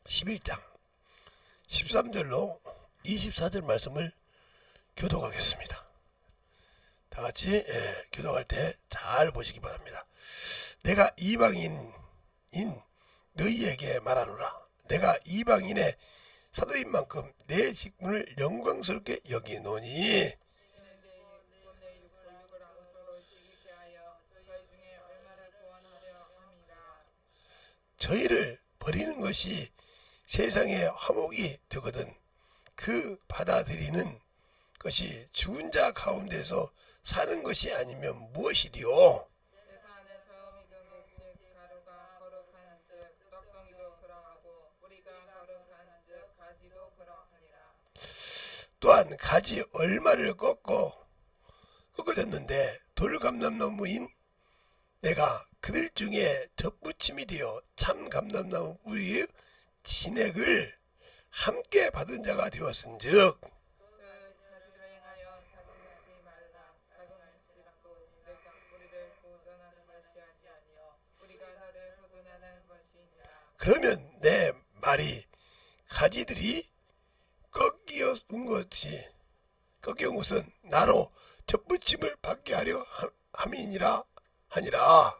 11장 13절로 24절 말씀을 교독하겠습니다. 다같이 교독할 때 잘 보시기 바랍니다. 내가 이방인인 너희에게 말하노라. 내가 이방인의 사도인 만큼 내 직분을 영광스럽게 여기노니 저희를 버리는 것이 세상의 화목이 되거든 그 받아들이는 것이 죽은 자 가운데서 사는 것이 아니면 무엇이리요? 또한 가지 얼마를 꺾어졌는데 돌감람나무인 내가 그들 중에 덧붙임이 되어 참 감람나무 뿌리의 진액을 함께 받은 자가 되었은즉 그러면 내 말이 가지들이 꺾여온 것은 나로 덧붙임을 받게 하려 함이니라 하니라.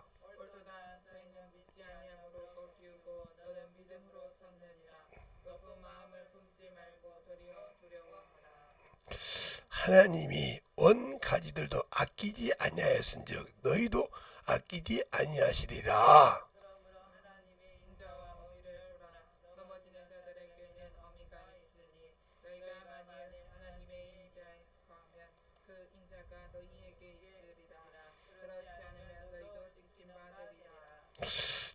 하나님이 온 가지들도 아끼지 아니하였은즉 너희도 아끼지 아니하시리라.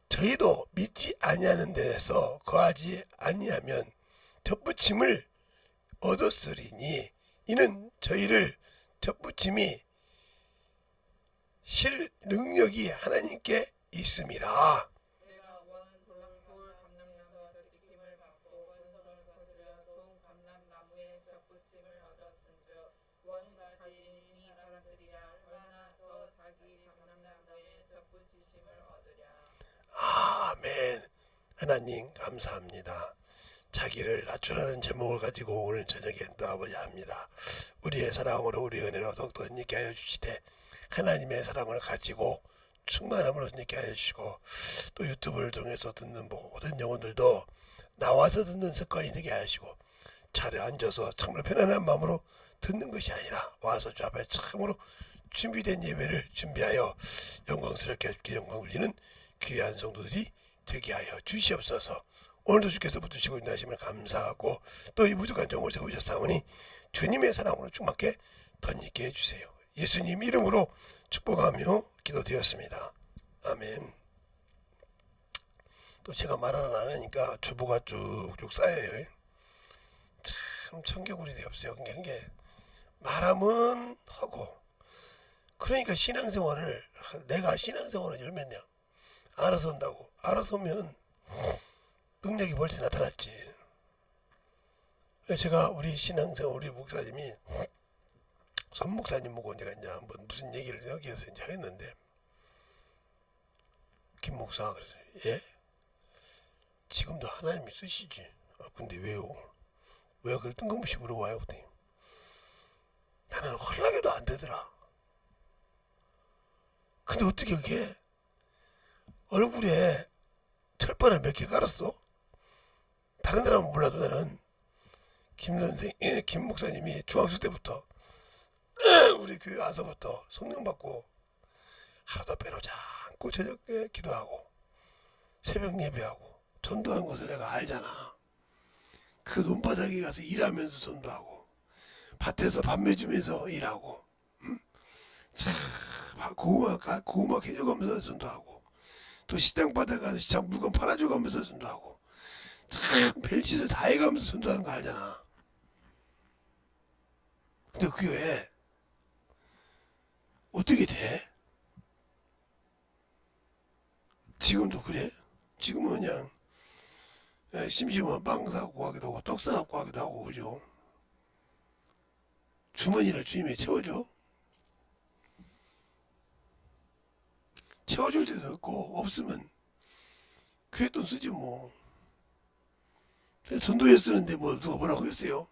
저희도 믿지 아니하는 데에서 거하지 아니하면 덧붙임을 얻었으리니 이는 저희를 덧붙임이 실 능력이 하나님께 있음이라. 아멘. 하나님 감사합니다. 자기를 낮추라는 제목을 가지고 오늘 저녁에 기도하고자 합니다. 우리의 사랑으로 우리 은혜로 더욱더 힘있게 하여 주시되 하나님의 사랑을 가지고 충만함으로 힘있게 하여 주시고 또 유튜브를 통해서 듣는 모든 영혼들도 나와서 듣는 습관이 되게 하시고 자리에 앉아서 정말 편안한 마음으로 듣는 것이 아니라 와서 주 앞에 참으로 준비된 예배를 준비하여 영광스럽게 주께 영광 돌리는 귀한 성도들이 되게 하여 주시옵소서. 오늘도 주께서 붙드시고 인도하심을 감사하고 또 이 무조건 종을 세우셨사오니 주님의 사랑으로 충만케 덧있게 해주세요. 예수님 이름으로 축복하며 기도드렸습니다. 아멘. 또 제가 말을 안 하니까 주보가 쭉쭉 쌓여요. 참 청개구리 없어요. 그러니까 말하면 하고 그러니까 신앙생활을 내가 신앙생활을 열면요 알아서 한다고. 알아서 하면 능력이 벌써 나타났지. 제가 우리 신앙생활 우리 목사님이 손 목사님 보고 내가 이제 한번 무슨 얘기를 여기에서 이제 했는데 김 목사가 그랬어요. 예? 지금도 하나님이 쓰시지. 근데 왜요? 왜 그걸 뜬금없이 물어봐요? 그랬더니 나는 헐락해도 안 되더라. 근데 어떻게 그게 얼굴에 철판을 몇 개 깔았어? 다른 사람은 몰라도 나는 김 목사님이 중학교 때부터 우리 교회 와서부터 성령 받고 하루도 빼놓지 않고 저녁에 기도하고 새벽 예배하고 전도한 것을 내가 알잖아. 그 논바닥에 가서 일하면서 전도하고 밭에서 밥 매주면서 일하고 참 고구마 캐줘가면서 전도하고 또 시장 바닥에 가서 시장 물건 팔아줘가면서 전도하고 참 별짓을 다 해가면서 전도하는 거 알잖아. 근데 그게 왜 어떻게 돼? 지금도 그래? 지금은 그냥 심심하면 빵 사갖고 하기도 하고 떡 사갖고 하기도 하고 그죠? 주머니를 주님이 채워줘? 채워줄 때도 없고 없으면 교회 돈 쓰지 뭐. 전도에 쓰는데 뭐 누가 뭐라고 했어요?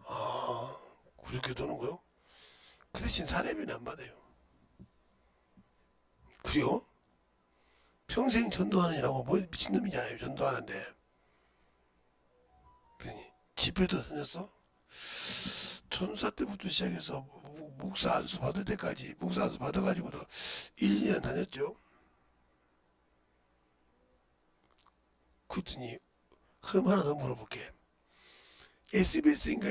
아, 그렇게 도는 거요? 그 대신 사례비는 안 받아요. 그래요? 평생 전도하느냐고 뭐 미친놈이잖아요. 전도하는데. 그러니 집회도 다녔어? 전사 때부터 시작해서 목사 안수 받을 때까지 목사 안수 받아가지고도 1, 2년 다녔죠. 그랬더니 흠 하나 더 물어볼게. SBS인가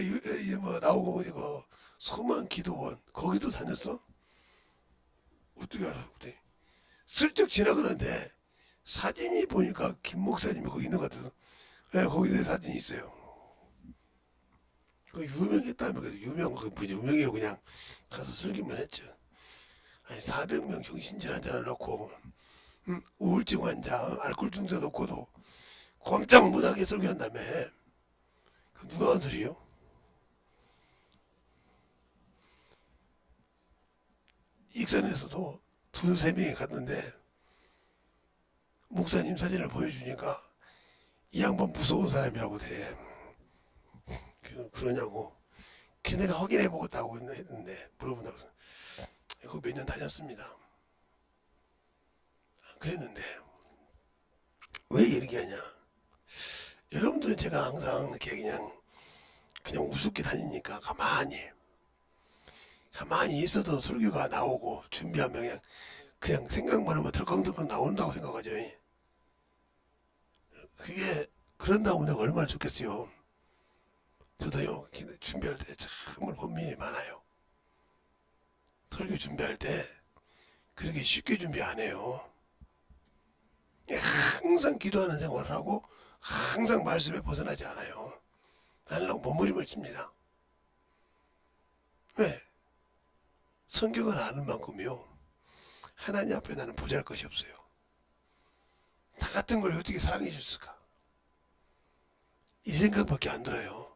뭐 나오고 이거 소만 기도원 거기도 다녔어? 어떻게 알아? 그래. 슬쩍 지나가는데 사진이 보니까 김 목사님이 거기 있는 것 같아서 거기 내 사진이 있어요. 그 유명했다며. 유명해요. 그냥 가서 설교만 했죠. 아니 400명 정신질 환자를 넣고 우울증 환자 알코올 중독 넣고도 꼼짝 못하게 설교한다며. 그 누가 한 소리요? 익산에서도 두세 명이 갔는데 목사님 사진을 보여주니까 이 양반 무서운 사람이라고 돼. 그러냐고. 걔네가 확인해보겠다고 했는데 물어본다고. 그거 몇 년 다녔습니다. 그랬는데 왜 이렇게 하냐. 여러분들은 제가 항상 이렇게 그냥 우습게 다니니까 가만히 있어도 설교가 나오고 준비하면 그냥 생각만 하면 덜컹덜컹 나온다고 생각하죠. 그게 그런다고 내가 얼마나 좋겠어요. 저도요 준비할 때 정말 고민이 많아요. 설교 준비할 때 그렇게 쉽게 준비 안 해요. 항상 기도하는 생활을 하고 항상 말씀에 벗어나지 않아요. 나는 몸부림을 칩니다. 왜? 성경을 아는 만큼요 하나님 앞에 나는 부자랄 것이 없어요. 나 같은 걸 어떻게 사랑해 줬을까? 이 생각밖에 안 들어요.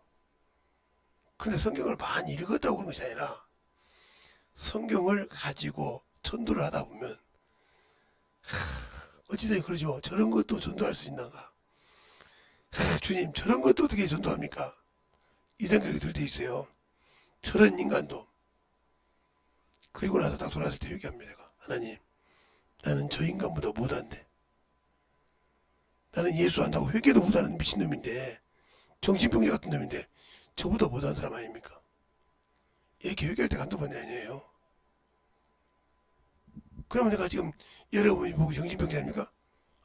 근데 성경을 많이 읽었다고 그런 것이 아니라 성경을 가지고 전도를 하다 보면 어찌되니 그러죠. 저런 것도 전도할 수 있나가. 주님 저런 것도 어떻게 전도합니까? 이 생각이 들 때 있어요. 저런 인간도. 그리고 나서 딱 돌아설 때 얘기합니다. 내가. 하나님 나는 저 인간보다 못한데. 나는 예수 안다고 회개도 못하는 미친놈인데 정신병자 같은 놈인데 저보다 못한 사람 아닙니까? 이렇게 회개할 때가 한두 번이 아니에요. 그러면 내가 지금 여러분이 보고 정신병자입니까?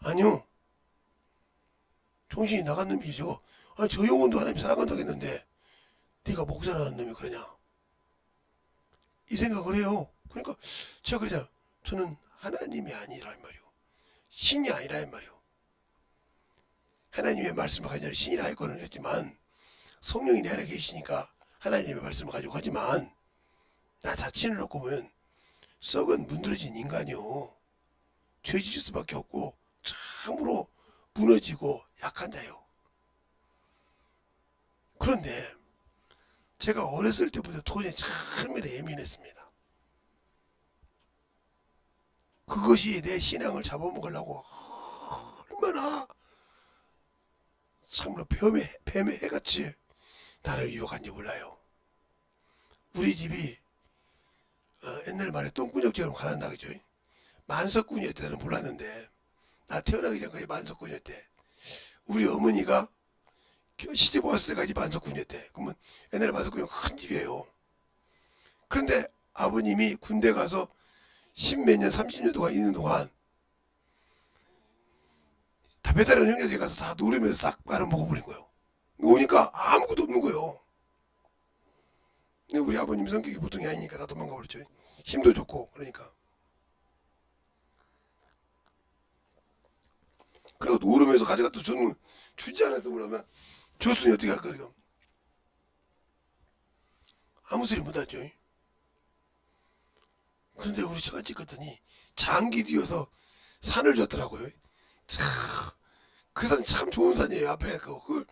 아니요. 정신이 나간 놈이지 저거. 아니 저 영혼도 하나님 사랑한다고 했는데 네가 목사라는 놈이 그러냐. 이 생각을 해요. 그러니까 제가 그러자 저는 하나님이 아니라 이 말이요. 신이 아니라 이 말이요. 하나님의 말씀을 가지고 신이라 했거는 했지만 성령이 내 안에 계시니까 하나님의 말씀을 가지고 가지만 나 자신을 놓고 보면 썩은 문드러진 인간이요. 죄짓을 수밖에 없고 참으로 무너지고 약한 자요. 그런데 제가 어렸을 때부터 돈에 참으로 예민했습니다. 그것이 내 신앙을 잡아먹으려고 얼마나 참으로 뱀의 해같이 나를 유혹한지 몰라요. 우리 집이 옛날 말에 똥구녕처럼 가난다 그죠? 만석군이었다는 몰랐는데 나 태어나기 전까지 만석군이었대. 우리 어머니가 시집 왔을 때까지 만석군이었대. 그러면 옛날에 만석군이 큰 집이에요. 그런데 아버님이 군대 가서 10몇 년 30년 동안 있는 동안 다 배달하는 형제들이 가서 다 노르면서 싹 빨아먹어버린 거예요. 오니까 아무것도 없는 거예요. 근데 우리 아버님 성격이 보통이 아니니까 다 도망가 버렸죠. 힘도 좋고 그러니까. 그리고 노르면서 가져갔다 저는 주지 않았어 그러면 줬으니 어떻게 할 거예요? 아무 소리 못하죠. 그런데 우리 처갓집 갔더니 장기 뒤어서 산을 줬더라고요. 참, 그 산 참 좋은 산이에요. 앞에 그걸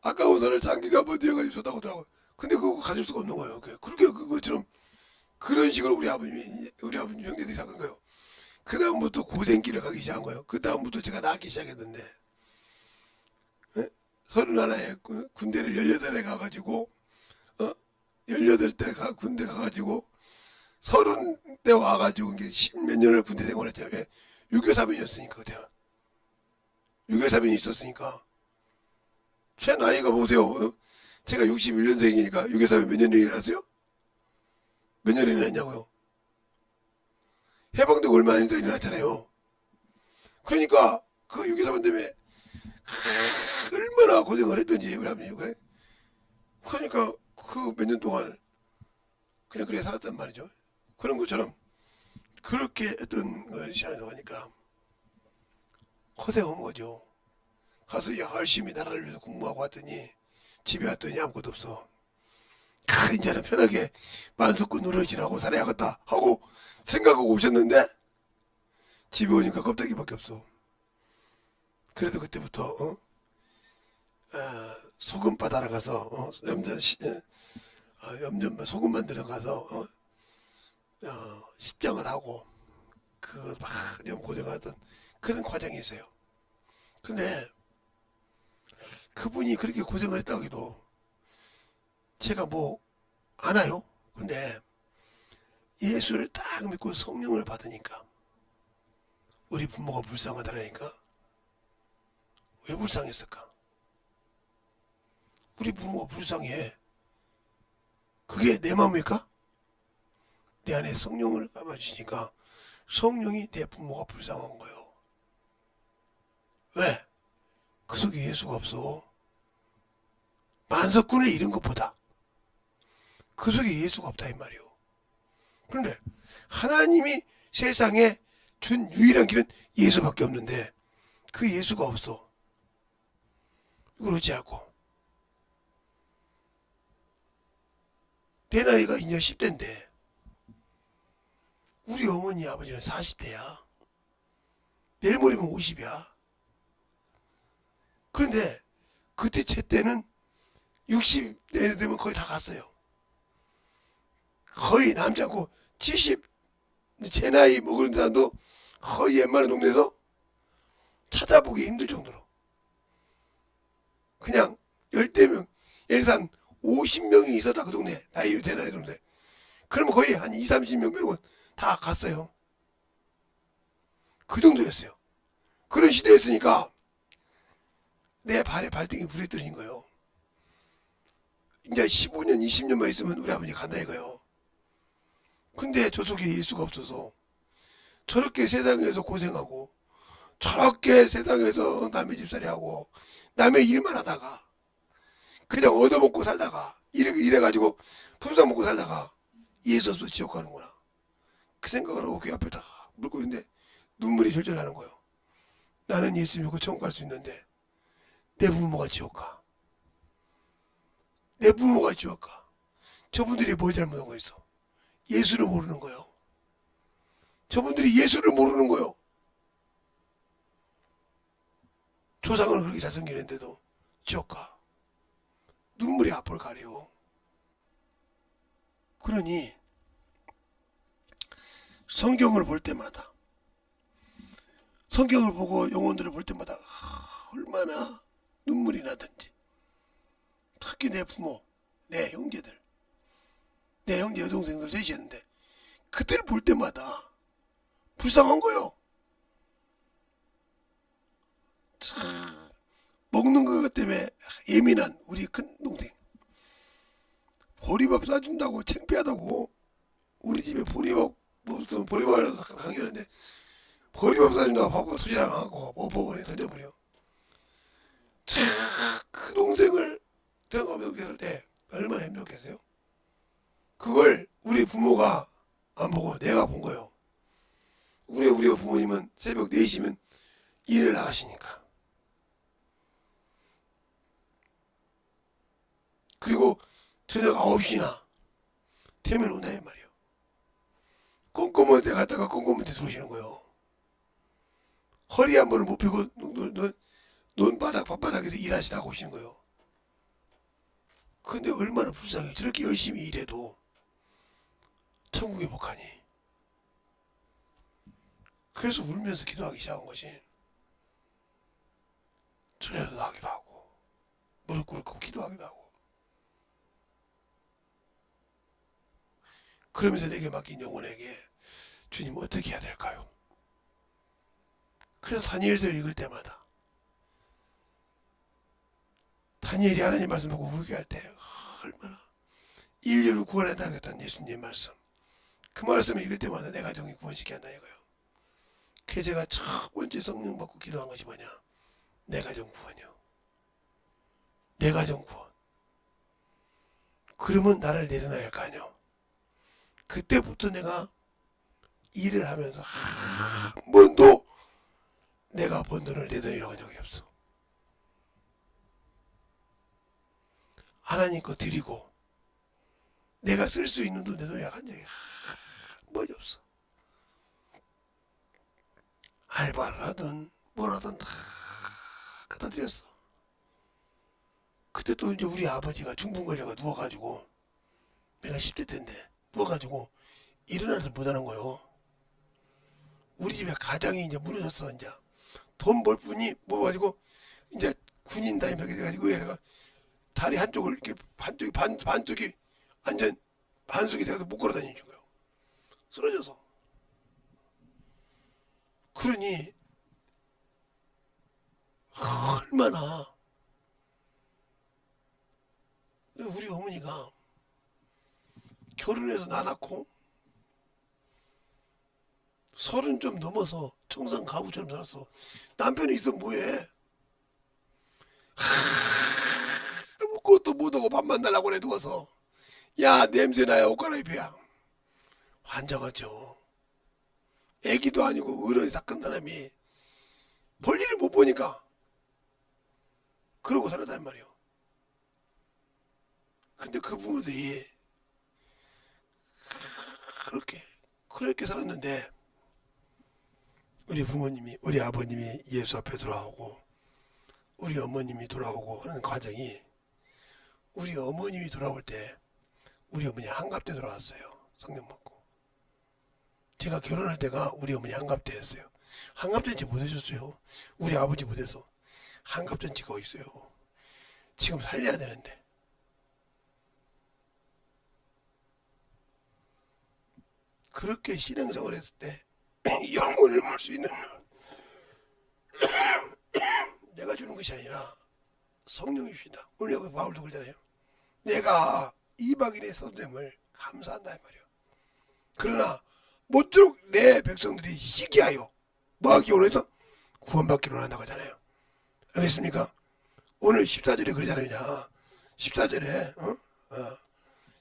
아까운 산을 장기가 한번 뛰어가지고 줬다고 하더라고요. 근데 그거 가질 수가 없는 거예요. 그렇게 그것처럼 그런 식으로 우리 아버님 형제들이 사는 거예요. 그 다음부터 고생길을 가기 시작한 거예요. 그 다음부터 제가 낳기 시작했는데 31에 군대를 18에 가가지고 18대 군대 가가지고 30대 와가지고 이게 10몇 년을 군대 생활했죠. 왜? 6.25 사변이었으니까 그때 6.25 사변이 있었으니까. 제 나이가 보세요. 제가 61년생이니까 6.25 사변 몇 년이 일어났어요? 몇 년이 일어났냐고요? 해방되고 얼마 안 일어났잖아요. 그러니까 그 6.25 사변 때문에 얼마나 고생을 했던지 우리 아버님. 그러니까 그 몇 년 동안 그냥 그래 살았단 말이죠. 그런 것처럼 그렇게 했던 시간이라고 하니까 고생한 거죠. 가서 열심히 나라를 위해서 공부하고 왔더니 집에 왔더니 아무것도 없어. 이제는 편하게 만석군 노릇이라고 살아야겠다 하고 생각하고 오셨는데 집에 오니까 껍데기밖에 없어. 그래서 그때부터 소금 바다로 가서 염전 소금 만들어 가서 십장을 하고 그 막 고생하던 그런 과정이 있어요. 근데 그분이 그렇게 고생을 했다고 해도 제가 뭐 아나요? 근데 예수를 딱 믿고 성령을 받으니까 우리 부모가 불쌍하다라니까. 왜 불쌍했을까? 우리 부모가 불쌍해. 그게 내 마음일까? 내 안에 성령을 감아주시니까 성령이 내 부모가 불쌍한 거예요. 왜? 그 속에 예수가 없어. 만석군을 잃은 것보다 그 속에 예수가 없다 이 말이에요. 그런데 하나님이 세상에 준 유일한 길은 예수밖에 없는데 그 예수가 없어. 이걸 어찌하고. 내 나이가 이제 10대인데 우리 어머니 아버지는 40대야. 내일 모레면 50이야. 그런데 그때 제 때는 60대 되면 거의 다 갔어요. 거의 남지 않고 70, 제 나이 먹은 사람도 거의 웬만한 동네에서 찾아보기 힘들 정도로. 그냥 10대명, 예를 들어 한 50명이 있었다 그 동네, 나이 대나이 동네. 그러면 거의 한 20, 30명 빼고 다 갔어요. 그 정도였어요. 그런 시대였으니까 내 발에 발등이 불에 떨어진 거예요. 이제 15년, 20년만 있으면 우리 아버지 간다 이거예요. 근데 저 속에 예수가 없어서 저렇게 세상에서 고생하고 저렇게 세상에서 남의 집살이 하고 남의 일만 하다가 그냥 얻어먹고 살다가 이래가지고 품상 먹고 살다가 예수 없어 지옥 가는구나. 그 생각을 하고 그 앞에 다 물고 있는데 눈물이 절절 나는 거예요. 나는 예수 믿고 천국 갈 수 있는데 내 부모가 지옥 가. 내 부모가 지옥 가. 저분들이 뭘 잘못한 거 있어? 예수를 모르는 거예요. 저분들이 예수를 모르는 거예요. 조상을 그렇게 잘생기는데도 지옥 가. 눈물이 앞을 가려. 그러니 성경을 볼 때마다 성경을 보고 영혼들을 볼 때마다 얼마나 눈물이 나든지 특히 내 부모, 내 형제들, 내 형제 여동생들 셋이었는데 그들을 볼 때마다 불쌍한 거요. 참 먹는 것 때문에 예민한 우리 큰 동생 보리밥 싸준다고 창피하다고 우리 집에 보리밥 없으면 보리밥을 강요하는데 보리밥 싸준다고 밥을 소지랑 하고 어버거리 던져버려. 그 동생을 생각해볼 때 얼마나 힘들었겠어요. 그걸 우리 부모가 안 보고 내가 본 거예요. 우리 부모님은 새벽 4시면 일을 나가시니까. 그리고 저녁 9시나 되면 온다 이 말이에요. 꼼꼼한 데 갔다가 꼼꼼한 데 들어오시는 거예요. 허리 한 번을 못 펴고 논바닥 밤바닥에서 일하시다가 오시는 거예요. 근데 얼마나 불쌍해. 저렇게 열심히 일해도 천국에 못 가니. 그래서 울면서 기도하기 시작한 것이. 전에도 하기도 하고 무릎 꿇고 기도하기도 하고. 그러면서 내게 맡긴 영혼에게 주님 어떻게 해야 될까요? 그래서 다니엘서를 읽을 때마다 다니엘이 하나님 말씀 보고 회개할 때 얼마나 인류를 구원해나가겠다는 예수님 말씀, 그 말씀을 읽을 때마다 내 가정이 구원시켜야 한다 이거예요. 그래서 제가 첫 번째 성령 받고 기도한 것이 뭐냐? 내 가정 구원이요. 내 가정 구원. 그러면 나를 내려놔야 할 거 아니요. 그때부터 내가 일을 하면서 한 번도 내가 번 돈을 내돈이라고 한 적이 없어. 하나님 거 드리고 내가 쓸 수 있는 돈 내돈이라고 한 적이 한 번이 없어. 알바를 하든 뭘 하든 다 갖다 드렸어. 그때 또 이제 우리 아버지가 중풍 걸려가 누워가지고, 내가 10대 때인데 누워가지고 일어나서 못하는 거요. 우리 집에 가장이 이제 무너졌어. 이제 돈 벌 뿐이 모아가지고 이제 군인 다니면서 해가지고 얘가 다리 한쪽을 이렇게 반쪽이 완전 반숙이 돼서 못 걸어 다니는 거예요. 쓰러져서. 그러니 얼마나 우리 어머니가 결혼해서 나 낳고 30 좀 넘어서 청산 가부처럼 살았어. 남편이 있으면 뭐해? 아무것도 못하고 밥만 달라고 그래 누워서. 야 냄새나야 옷 갈아입혀야. 환장하죠. 애기도 아니고 어른이 다 큰 사람이 볼일을 못 보니까 그러고 살았단 말이에요. 근데 그 부모들이 그렇게 살았는데, 우리 부모님이, 우리 아버님이 예수 앞에 돌아오고 우리 어머님이 돌아오고 하는 과정이, 우리 어머님이 돌아올 때 우리 어머니 한갑 때 돌아왔어요. 성령 받고. 제가 결혼할 때가 우리 어머니 한갑 때였어요. 한갑 잔치 못 해줬어요. 우리 아버지 못해서. 한갑 잔치가 있어요. 지금 살려야 되는데. 그렇게 신앙생활 했을 때 영혼을 볼 수 있는 내가 주는 것이 아니라 성령이 주신다. 오늘 여기 바울도 그러잖아요. 내가 이방인의 선됨을 감사한다 이 말이에요. 그러나 모쪼록 내 백성들이 시기하여 뭐하기로 해서 구원받기로 한다고 하잖아요. 알겠습니까? 오늘 14절에 그러잖아요. 14절에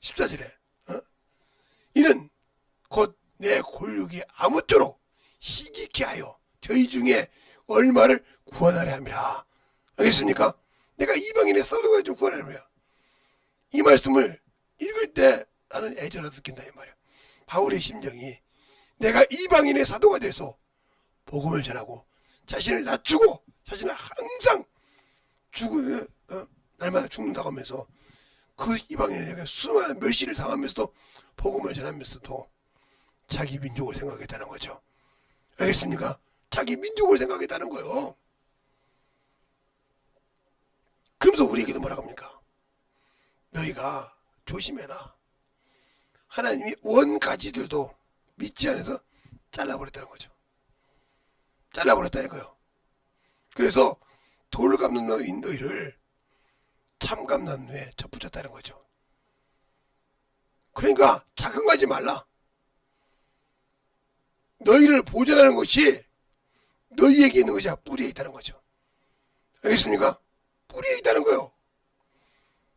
14절에 이는 곧 내 골육이 아무쪼록 시기케 하여 저희 중에 얼마를 구원하려 함이라. 알겠습니까? 내가 이방인의 사도가 좀 구원하려 함이라. 이 말씀을 읽을 때 나는 애절하게 느낀다 이 말이야. 바울의 심정이, 내가 이방인의 사도가 돼서 복음을 전하고 자신을 낮추고 자신을 항상 날마다 죽는다고 하면서 그 이방인에게 수많은 멸시를 당하면서도 복음을 전하면서도 자기 민족을 생각했다는 거죠. 알겠습니까? 자기 민족을 생각했다는 거예요. 그러면서 우리에게도 뭐라고 합니까? 너희가 조심해라. 하나님이 원가지들도 믿지 않아서 잘라버렸다는 거죠. 잘라버렸다 이거요. 그래서 돌감나무인 너희를 참감나무에 접붙였다는 거죠. 그러니까 자극하지 말라. 너희를 보존하는 것이 너희에게 있는 것이 뿌리에 있다는 거죠. 알겠습니까? 뿌리에 있다는 거예요.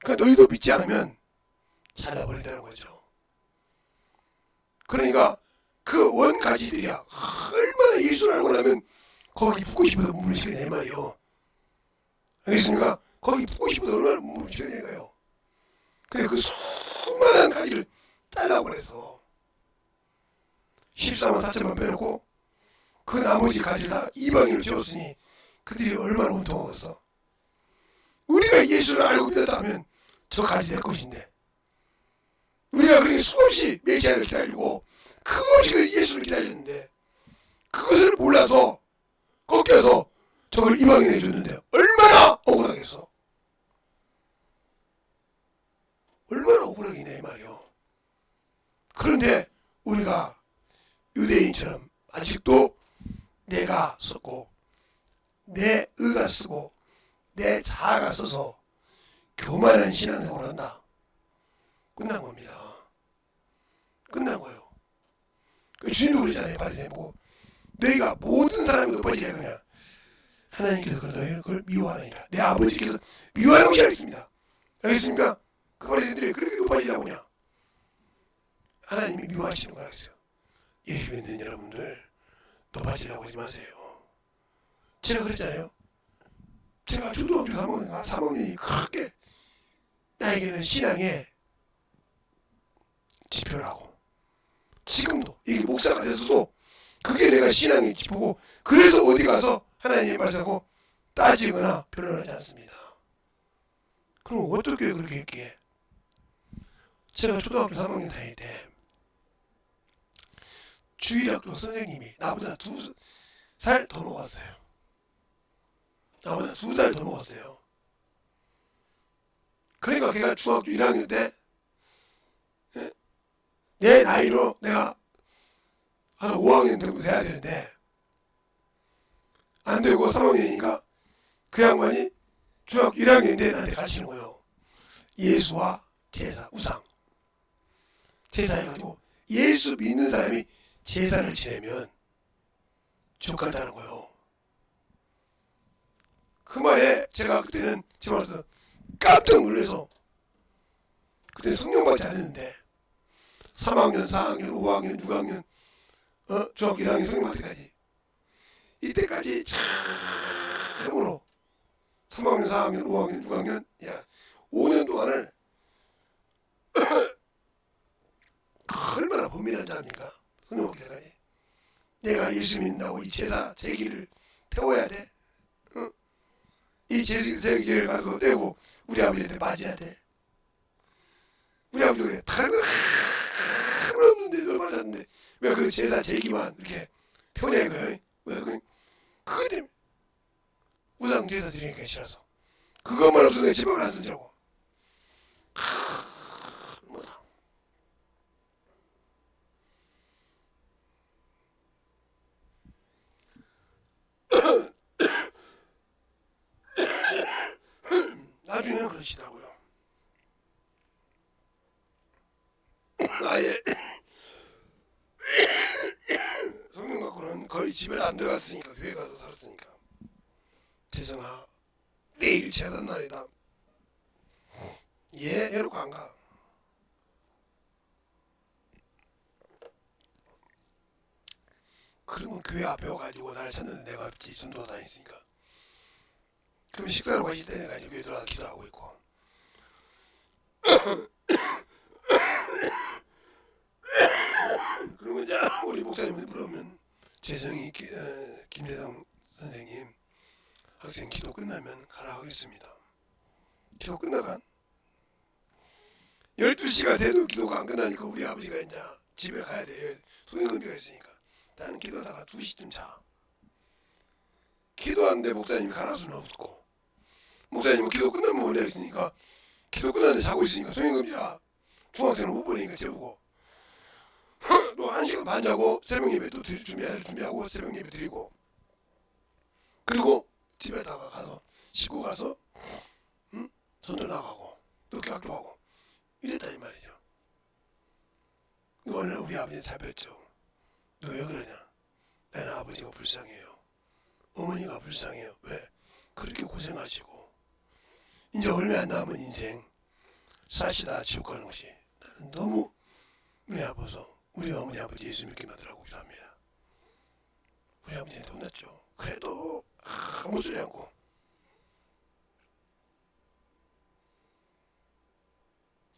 그러니까 너희도 믿지 않으면 잘라버린다는 거죠. 그러니까 그 원가지들이야 얼마나 예수를 알고 나면 거기 붙고 싶어서 몸을 시켜야 말이에요. 알겠습니까? 거기 붙고 싶어서 얼마나 몸을 시켜야 되나요? 그래 그 수많은 가지를 잘라버려서 14만 4천만 빼놓고 그 나머지 가지를 다 이방인으로 지었으니 그들이 얼마나 원통하겠어. 우리가 예수를 알고 믿었다면 저 가지 내 것인데, 우리가 그렇게 수없이 메시아를 기다리고 수없이 그 예수를 기다렸는데 그것을 몰라서 꺾여서 저걸 이방인에 줬는데 얼마나 억울하겠어. 아직도 내가 쓰고 내 의가 쓰고 내 자아가 써서 교만한 신앙생활을 한다. 끝난 겁니다. 끝난 거예요. 그 주님도 그러잖아요. 바리새인 보고 너희가 모든 사람이 엎어지라 그냥 하나님께서 너희를 그걸 미워하느니라. 내 아버지께서 미워하는 것이 알겠습니다. 알겠습니까? 그 바리새인들이 그렇게 엎어지라고 그냥 하나님이 미워하시는 거 알겠어요. 예수 믿는 여러분들 높아지려고 하지 마세요. 제가 그랬잖아요. 제가 초등학교 3학년이 그렇게 나에게는 신앙의 지표라고. 지금도 이게 목사가 돼서도 그게 내가 신앙의 지표고 그래서 어디 가서 하나님의 말씀하고 따지거나 변론하지 않습니다. 그럼 어떻게 그렇게 했기에? 제가 초등학교 3학년 다닐 때 주일학교 선생님이 나보다 2살 더 먹었어요. 나보다 2살 더 먹었어요. 그러니까 걔가 중학교 1학년 때 내 나이로 내가 한 5학년 정도 돼야 되는데 안 되고 3학년이니까 그 양반이 중학교 1학년인데 나한테 가르치는 거예요. 예수와 제사, 우상. 제사해가지고 예수 믿는 사람이 제사를 지내면 지옥 간다는 거예요. 그 말에 제가 그때는 제 말에서 깜짝 놀라서 그때 성령 받지 않았는데 3학년, 4학년, 5학년, 6학년 중학교 1학년 성령 받을 때까지 이때까지 참으로 3학년, 4학년, 5학년, 6학년 5년 동안을 얼마나 범민한 자입니까? 성령 받을 때까지 내가 예수 믿는다고 이 제사 제기를 태워야 돼. 이 제기를 가서 떼고 우리 아버지한테 맞아야 돼. 우리 아버지가 그래. 다른 거 하나 없는데 널 맞았는데 왜 그 제사 제기만 이렇게 편해 그 왜 그거 때문에 우상 제사 드리니까 싫어서 그것만 없어도 내가 지방을 안 쓴다고. 뭐라. 나중에는 그러시더라고요. 아예 성령 갖고는 거의 집에 안 들어갔으니까 교회 가서 살았으니까 재성아 내일 재단 날이다. 예 이러고 안 가. 그러면 교회 앞에 와가지고 나를 찾는데 내가 없지. 전도가 다녔으니까. 그러면 식사로 가실 때 내가 이제 교회 들어가서 기도하고 있고 그러면 이제 우리 목사님을 부르면 재성이 김재성 선생님 학생 기도 끝나면 가라 하겠습니다. 기도 끝나간 12시가 돼도 기도가 안 끝나니까 우리 아버지가 이제 집에 가야 돼요. 소행금비가 있으니까. 나는 기도하다가 2시쯤 자. 기도하는데 목사님이 가라 수는 없고 목사님은 기도 끝나면 올려 있으니까 기도 끝났는데 자고 있으니까 소행금비라 중학생은 못 보내니까 재우고 또 1시간 반 자고 새벽 예배 또 준비하고 새벽 예배 드리고 그리고 집에다가 가서 씻고 가서 전도 나가고 늦게 학교 가고 이랬다니 말이죠. 오늘 우리 아버지는 잡혔죠. 너 왜 그러냐? 나는 아버지가 불쌍해요. 어머니가 불쌍해요. 왜? 그렇게 고생하시고 이제 얼마 안 남은 인생 사시다 지옥 가는 것이 나는 너무 우리 아버서 우리 어머니 아버지 예수 믿게 만들라고 기도합니다. 우리 아버지한테 혼났죠. 그래도 아무 소리 않고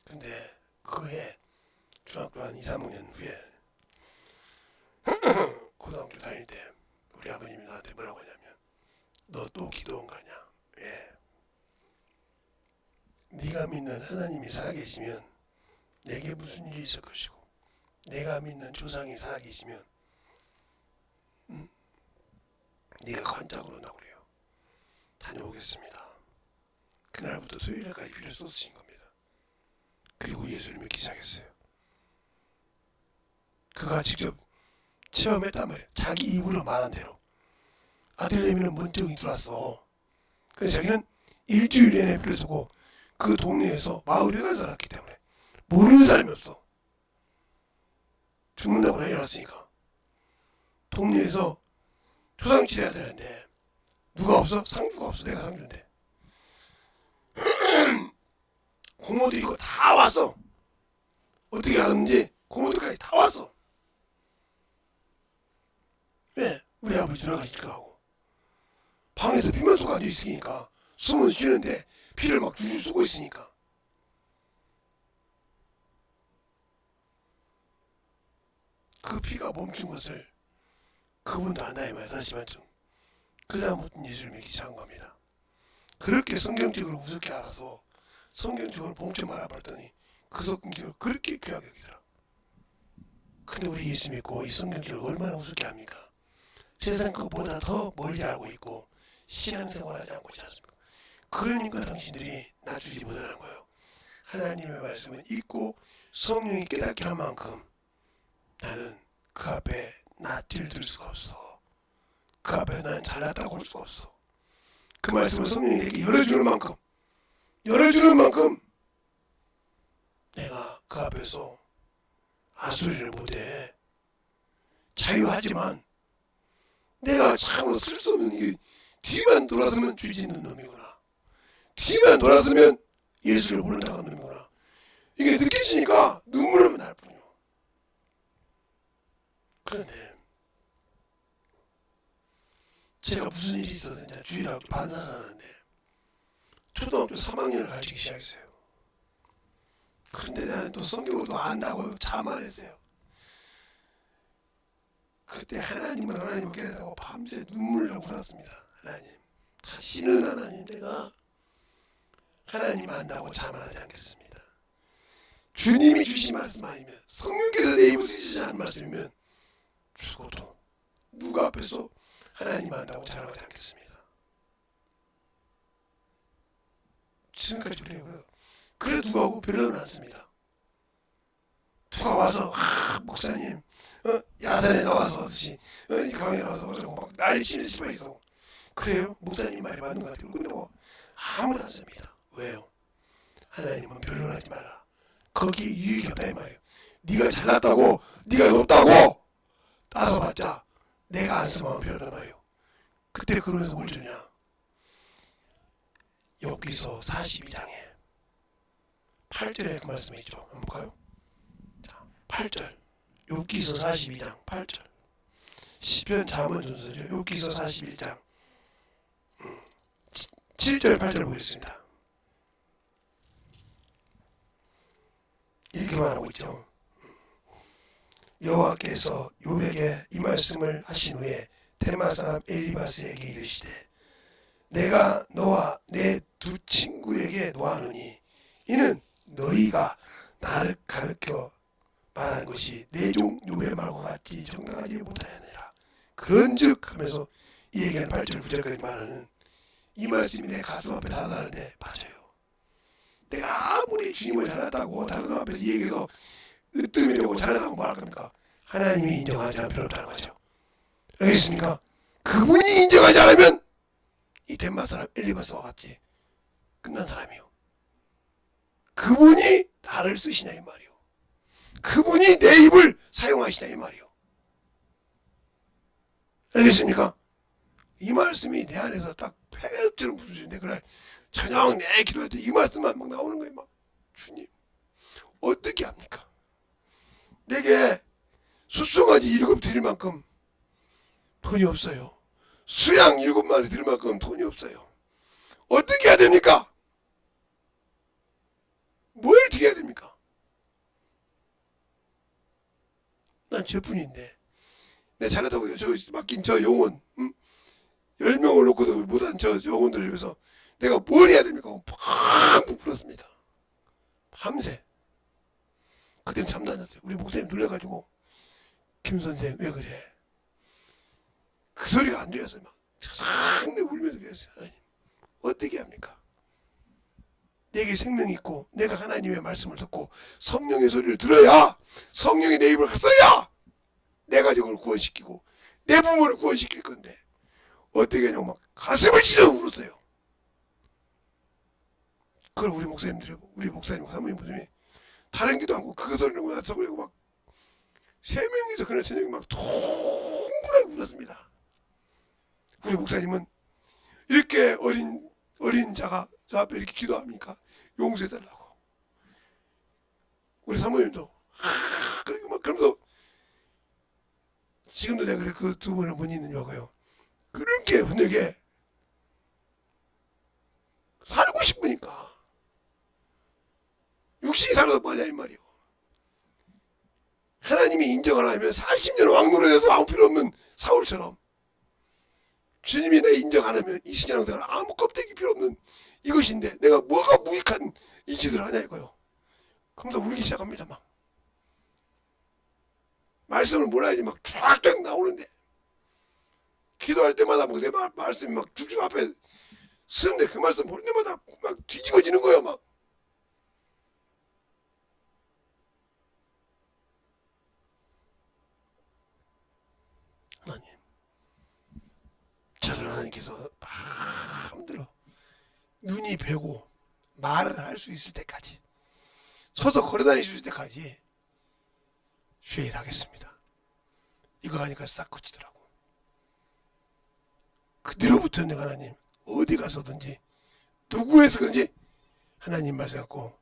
근데 그해 중학교 한 2, 3학년 후에 고등학교 다닐 때 우리 아버님이 나한테 뭐라고 하냐면 너 또 기도원 가냐? 왜? 네가 믿는 하나님이 살아계시면 내게 무슨 일이 있을 것이고 내가 믿는 조상이 살아계시면 네가 관짝으로 온다고 그래요. 다녀오겠습니다. 그날부터 토요일까지 비를 쏟으신 겁니다. 그리고 예수를 믿기 시작했어요. 그가 직접 체험했단 말이야. 자기 입으로 말한 대로. 아들내미는 먼저이 들어왔어. 그래서 자기는 일주일 내내 피를 쓰고 그 동네에서 마을에 가서 살았기 때문에 모르는 사람이 없어. 죽는다고 난리 났으니까. 동네에서 초상치를 해야 되는데 누가 없어? 상주가 없어. 내가 상주인데. 고모들이 이거 다 왔어. 어떻게 알았는지 고모들까지 다 왔어. 왜? 우리 아버지 돌아가실까 하고. 방에서 피만 쏘고 앉아있으니까 숨은 쉬는데 피를 막 줄줄 쏘고 있으니까. 그 피가 멈춘 것을 그분도 안다이 말이야. 다시만 좀. 그 다음부터 예수를 믿기 시작한 겁니다. 그렇게 성경적으로 우습게 알아서 성경적으로 봉점 알아봤더니 그 성경을 그렇게 귀하게 여기더라. 근데 우리 예수 믿고 이 성경적으로 얼마나 우습게 합니까? 세상 것보다 더 멀리 알고 있고 신앙생활하지 않고 있지 않습니까? 그러니까 당신들이 낮추지 못하는 거예요. 하나님의 말씀을 읽고 성령이 깨닫게 할 만큼 나는 그 앞에 낯을 들 수가 없어. 그 앞에 나는 잘났다고 할 수가 없어. 그 말씀을 성령이 내게 열어주는 만큼 내가 그 앞에서 아수리를 못해. 자유하지만 내가 참으로 쓸 수 없는 이 뒤만 돌아서면 죄 짓는 놈이구나. 뒤만 돌아서면 예수를 모른다고 하는 놈이구나. 이게 느껴지니까 눈물을 날 뿐이요. 그런데 제가 무슨 일이 있어서 이제 주일학교 반사를 하는데 초등학교 3학년을 가르치기 시작했어요. 그런데 나는 또 성경을 또 안다고 자만했어요. 그때 하나님을 깨닫고 밤새 눈물을 흘렸습니다. 하나님, 다시는 하나님 내가 하나님 안다고 자만하지 않겠습니다. 주님이 주신 말씀 아니면 성령께서 내 입을 쓰시지 않은 말씀이면 죽어도 누가 앞에서 하나님 안다고 자랑하지 않겠습니다. 지금까지 그래요. 그래 누가 하고 별로는 않습니다. 누가 와서 목사님 야산에 나와서 하듯이 이 강에 나와서 막 난리 치면서 싶어있어. 그래요? 목사님 말이 맞는 것 같아요. 근데 뭐 아무도 안 씁니다. 왜요? 하나님은 변론하지 말라. 거기에 유익이 없다 이 말이에요. 네가 잘났다고 네가 높다고 따서봤자 내가 안 쓰면 변론한 말이에요. 그때 그러면서 뭘 주냐. 욥기서 42장에 8절에 그 말씀이 있죠. 한번 볼까요? 자, 8절 욥기서 42장 8절 시편 잠언 전서죠. 욥기서 41장 7절 8절 보겠습니다. 이렇게 말하고 있죠. 여호와께서 욥에게 이 말씀을 하신 후에 테마 사람 엘리바스에게 이르시되 내가 너와 내 두 친구에게 노하노니 이는 너희가 나를 가르쳐 말하는 것이 내 종 욥의 말과 같이 정당하지 못하였느니라. 그런즉 하면서 이 얘기는 8절 9절까지 말하는 이 말씀이 내 가슴 앞에 다가가는데 맞아요. 내가 아무리 주님을 잘났다고 다른 사람 앞에서 이 얘기해서 으뜸이려고 잘나가고 말할 겁니까? 하나님이 인정하지 않으면 필요 없다는 거죠. 알겠습니까? 그분이 인정하지 않으면 이 덴마 사람 엘리바스와 같이 끝난 사람이요. 그분이 나를 쓰시냐 이 말이요. 그분이 내 입을 사용하시냐 이 말이요. 알겠습니까? 이 말씀이 내 안에서 딱 폐업처럼 부서지는데 그날 저녁 내 기도할 때 이 말씀만 막 나오는 거예요. 막 주님 어떻게 합니까? 내게 숫송아지 7 드릴 만큼 돈이 없어요. 수양 7마리 드릴 만큼 돈이 없어요. 어떻게 해야 됩니까? 뭘 드려야 됩니까? 난 저뿐인데 내 잘하다고 저 맡긴 저 영혼 10명을 놓고도 못한 저 영혼들을 위해서 내가 뭘 해야 됩니까? 팍 불었습니다. 밤새. 그때는 잠도 안 잤어요. 우리 목사님 놀래가지고 김 선생 왜 그래? 그 소리가 안 들렸어요. 막 상당히 울면서 그랬어요. 하나님 어떻게 합니까? 내게 생명이 있고 내가 하나님의 말씀을 듣고 성령의 소리를 들어야 성령이 내 입을 갔어야 내 가족을 구원시키고 내 부모를 구원시킬 건데 어떻게 하냐고 막 가슴을 찢어 울었어요. 그걸 우리 목사님 사모님분들이 다른 기도 않고 그 소리를 나서고 막 세 명이서 그날 저녁에 막 통분하게 울었습니다. 우리 목사님은 이렇게 어린 자가 저 앞에 이렇게 기도합니까? 용서해달라고. 우리 사모님도 그러니까 막 그러면서 지금도 내가 그래 그 두 분을 못 잊는 이유가요. 그렇게 분에게 살고 싶으니까 육신이 살아도 뭐냐 이 말이요. 하나님이 인정을 하면 40년 왕노릇 해도 아무 필요 없는 사울처럼 주님이 내 인정 안 하면 이 신앙생활 아무 껍데기 필요 없는 이것인데 내가 뭐가 무익한 이 짓을 하냐 이거요. 그러면서 울기 시작합니다. 막 말씀을 몰라야지 막 쫙쫙 나오는데 기도할 때마다 막 내 말씀이 막 쭉쭉 앞에 쓰는데 그 말씀 볼 때마다 막 뒤집어지는 거예요. 막 하나님, 저를 하나님께서 마음대로 눈이 배고 말을 할 수 있을 때까지 서서 걸어다닐 수 있을 때까지 쉐일 하겠습니다. 이거 하니까 싹 고치더라고. 그 뒤로부터는 내가 하나님 어디 가서든지 누구에서든지 하나님 말씀 갖고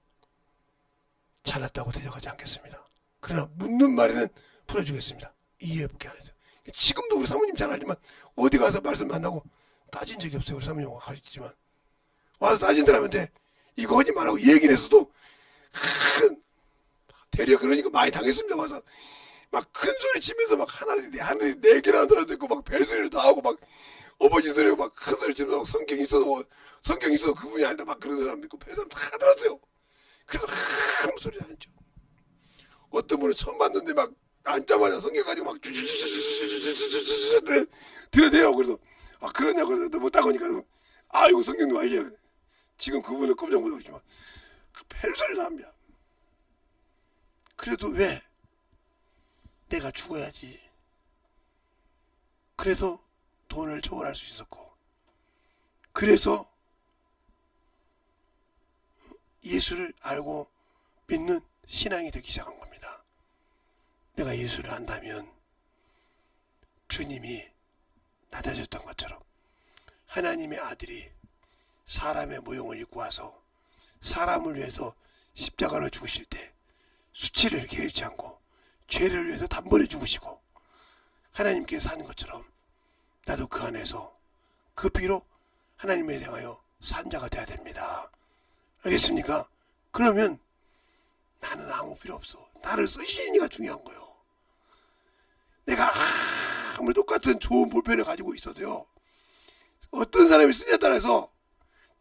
잘났다고 대적하지 않겠습니다. 그러나 묻는 말에는 풀어주겠습니다. 이해해보게 안 해서. 지금도 우리 사모님 잘 알지만 어디 가서 말씀 만나고 따진 적이 없어요. 우리 사모님과 가셨지만 와서 따진 사람한테 이거 하지 말라고 얘기를 했어도 대려 그러니까 많이 당했습니다. 와서 막 큰 소리 치면서 막 하늘이 네 개나 들어듣고 막 별소리를 다 하고 막 어버지 소리고 막 큰 소리 치면서 성경 있어도 그분이 알다 막 그런 사람 있고 별 사람 다 들었어요. 그래서 아무 소리 안 했죠. 어떤 분을 처음 봤는데 막 앉자마자 성경 가지고 막 들여대요. 그래서 아 그러냐고 그래서 못 따고니까 아이고 성경도 아니지. 지금 그분은 꼼짝 못하겠지만 별소리를 다 합니다. 그래도 왜 내가 죽어야지. 그래서 돈을 초월할 수 있었고 그래서 예수를 알고 믿는 신앙이 되기 시작한 겁니다. 내가 예수를 안다면 주님이 낮아졌던 것처럼 하나님의 아들이 사람의 모형을 입고 와서 사람을 위해서 십자가로 죽으실 때 수치를 게을지 않고 죄를 위해서 단번에 죽으시고 하나님께서 사는 것처럼 나도 그 안에서 그 피로 하나님에 대하여 산 자가 돼야 됩니다. 알겠습니까? 그러면 나는 아무 필요 없어. 나를 쓰시니가 중요한 거예요. 내가 아무리 똑같은 좋은 볼펜을 가지고 있어도요. 어떤 사람이 쓰냐에 따라서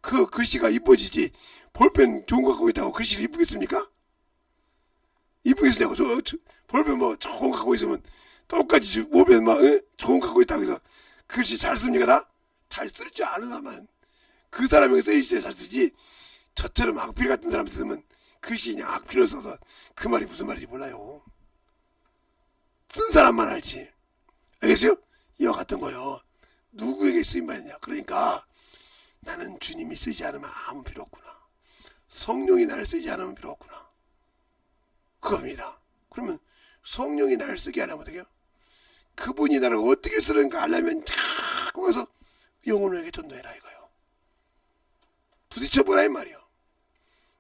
그 글씨가 이뻐지지 볼펜 좋은 거 갖고 있다고 글씨를 이쁘겠습니까? 이쁘겠으냐고. 볼펜 뭐 좋은 거 갖고 있으면 똑같이 몸에 막 좋은 거 갖고 있다고 해서 글씨 잘 씁니까 다? 잘 쓸 줄 아는 사람은 그 사람에게 써있어야 잘 쓰지 저처럼 악필 같은 사람 쓰면 글씨 그냥 악필로 써서 그 말이 무슨 말인지 몰라요. 쓴 사람만 알지. 알겠어요? 이와 같은 거요. 누구에게 쓰임받느냐. 그러니까 나는 주님이 쓰지 않으면 아무 필요 없구나. 성령이 나를 쓰지 않으면 필요 없구나. 그겁니다. 그러면 성령이 나를 쓰게 하려면 어떻게 해요? 그분이 나를 어떻게 쓰는가 알려면 자꾸 가서 영혼에게 전도해라 이거요. 부딪혀보라 이 말이요.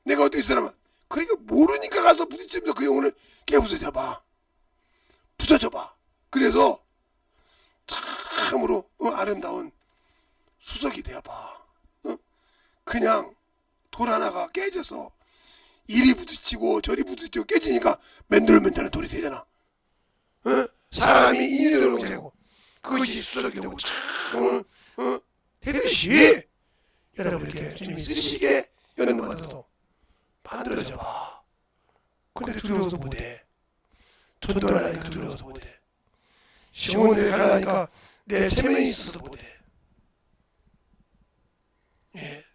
내가 어떻게 쓰라면 그러니까 모르니까 가서 부딪히면서 그 영혼을 깨부숴줘봐. 부숴줘봐. 그래서 참으로 아름다운 수석이 되어봐. 그냥 돌 하나가 깨져서 이리 부딪히고 저리 부딪히고 깨지니까 맨들맨들한 돌이 되잖아. 사람이 인내도록 되고 그것이 수석이 되고 참 되듯이 여러분 이렇게 주님이 쓰시게 연락받아서 만들어져 봐. 근데 두려워서 못해. 전도하려니까 두려워서 못해. 시몬에 가려니까 내 체면이 있어서 못해. 예.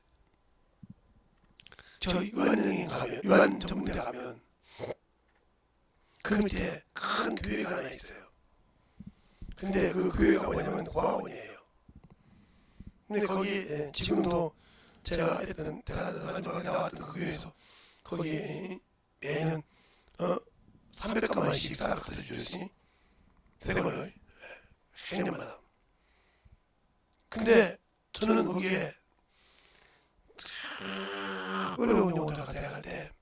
저 요한은행에 가면 요한 전문대 가면 그 밑에 큰 교회가 하나 있어요. 근데 그 교회가 뭐냐면 고아원이에요. 근데 거기 지금도 제가 했던 마지막에 나왔던 그 교회에서 거기 매년 300가마씩 식사를 갖다 주지, 세번을 생년마다. 근데 저는 거기에 어려운 영혼을 갖다 대할 때,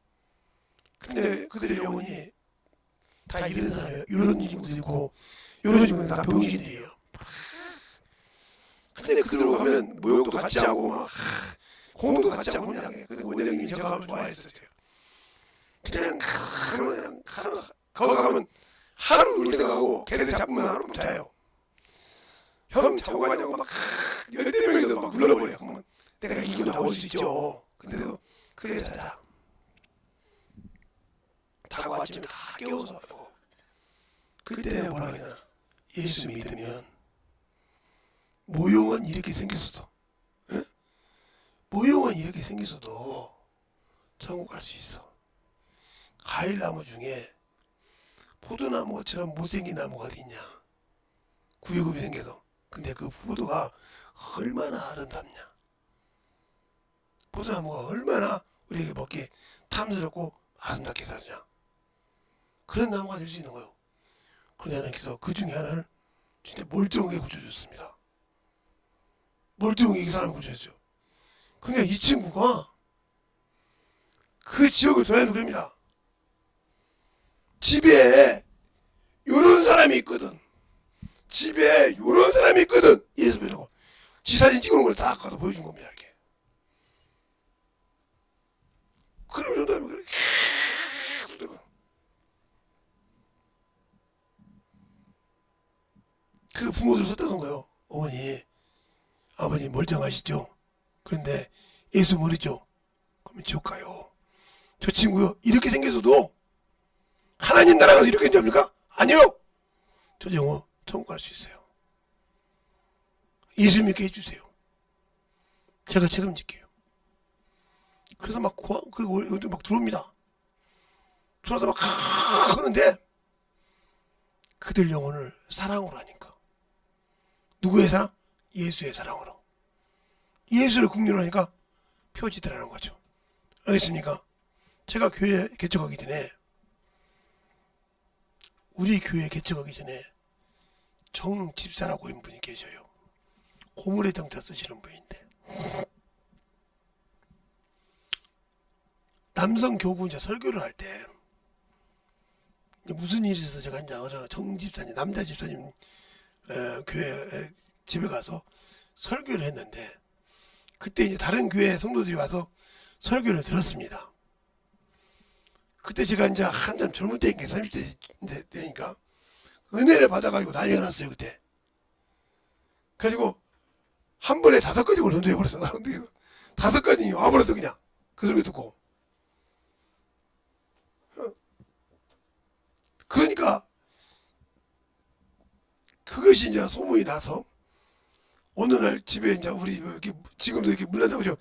근데 그들의 영혼이 다 이런 사람이에요. 이런 친구도 있고 이런 친구는 다 병신들이에요. 근데 그들로 가면 모욕도 같이 하고 막 공도 같이 하고 그냥 원장님이 제가 가면 좋아했었어요. 그냥 거기 가면 하루 놀때 가고 걔네들 잡으면 하루 못 자요. 형 자고 가냐고 막 열대 명이서 막 불러버려. 그러면 내가 이기고 나올 수 있죠. 근데도 그래 자자. 자고 아침에 다 깨워서 그때 뭐라 그러냐, 예수 믿으면 모형은 이렇게 생겼어도, 에? 모형은 이렇게 생겼어도 천국 갈 수 있어. 과일나무 중에 포도나무처럼 못생긴 나무가 어디 있냐, 굽이굽이 생겨서. 근데 그 포도가 얼마나 아름답냐, 포도나무가 얼마나 우리에게 먹기에 탐스럽고 아름답게 사냐, 그런 나무가 될 수 있는 거예요. 그런데 하나님께서 그 중에 하나를 진짜 멀쩡하게 고쳐줬습니다. 멀쩡하게 이 사람을 고쳐줬죠. 그러니까 이 친구가 그 지역을 돌아다니면서 그럽니다. 집에 요런 사람이 있거든, 집에 요런 사람이 있거든, 예수 믿으라고 지 사진 찍어놓은 걸 다 가서 보여준 겁니다. 이렇게. 그러면 그렇게 그 부모들 썼다는 거예요. 어머니, 아버님 멀쩡하시죠? 그런데 예수 모르죠? 그러면 지옥 가요. 저 친구요, 이렇게 생겨서도 하나님 나라 가서 이렇게 된답니까? 아니요. 저 영어 천국 갈 수 있어요. 예수 믿게 해주세요. 제가 책임질게요. 그래서 막 들어옵니다. 들어와서 막 하는데 그들 영혼을 사랑으로 하니까. 누구의 사랑? 예수의 사랑으로. 예수를 국리로 하니까 표지더라는 거죠. 알겠습니까? 제가 교회 개척하기 전에, 우리 교회 개척하기 전에 정집사라고 하는 분이 계셔요. 고물의 정자 쓰시는 분인데, 남성 교구 이제 설교를 할 때 무슨 일이 있어서 제가 이제 정집사님, 남자 집사님 교회 집에 가서 설교를 했는데, 그때 이제 다른 교회 성도들이 와서 설교를 들었습니다. 그때 제가 이제 한참 젊을 때니까 30대 되니까 은혜를 받아가지고 난리가 났어요. 그때 그래가지고 한 번에 5가지 전도해버렸어. 나는 5가지 와버렸어. 그냥 그 설교 듣고. 그러니까 그것이 이제 소문이 나서 어느 날 집에 이제 우리 이렇게 지금도 이렇게 물 난다고 그죠?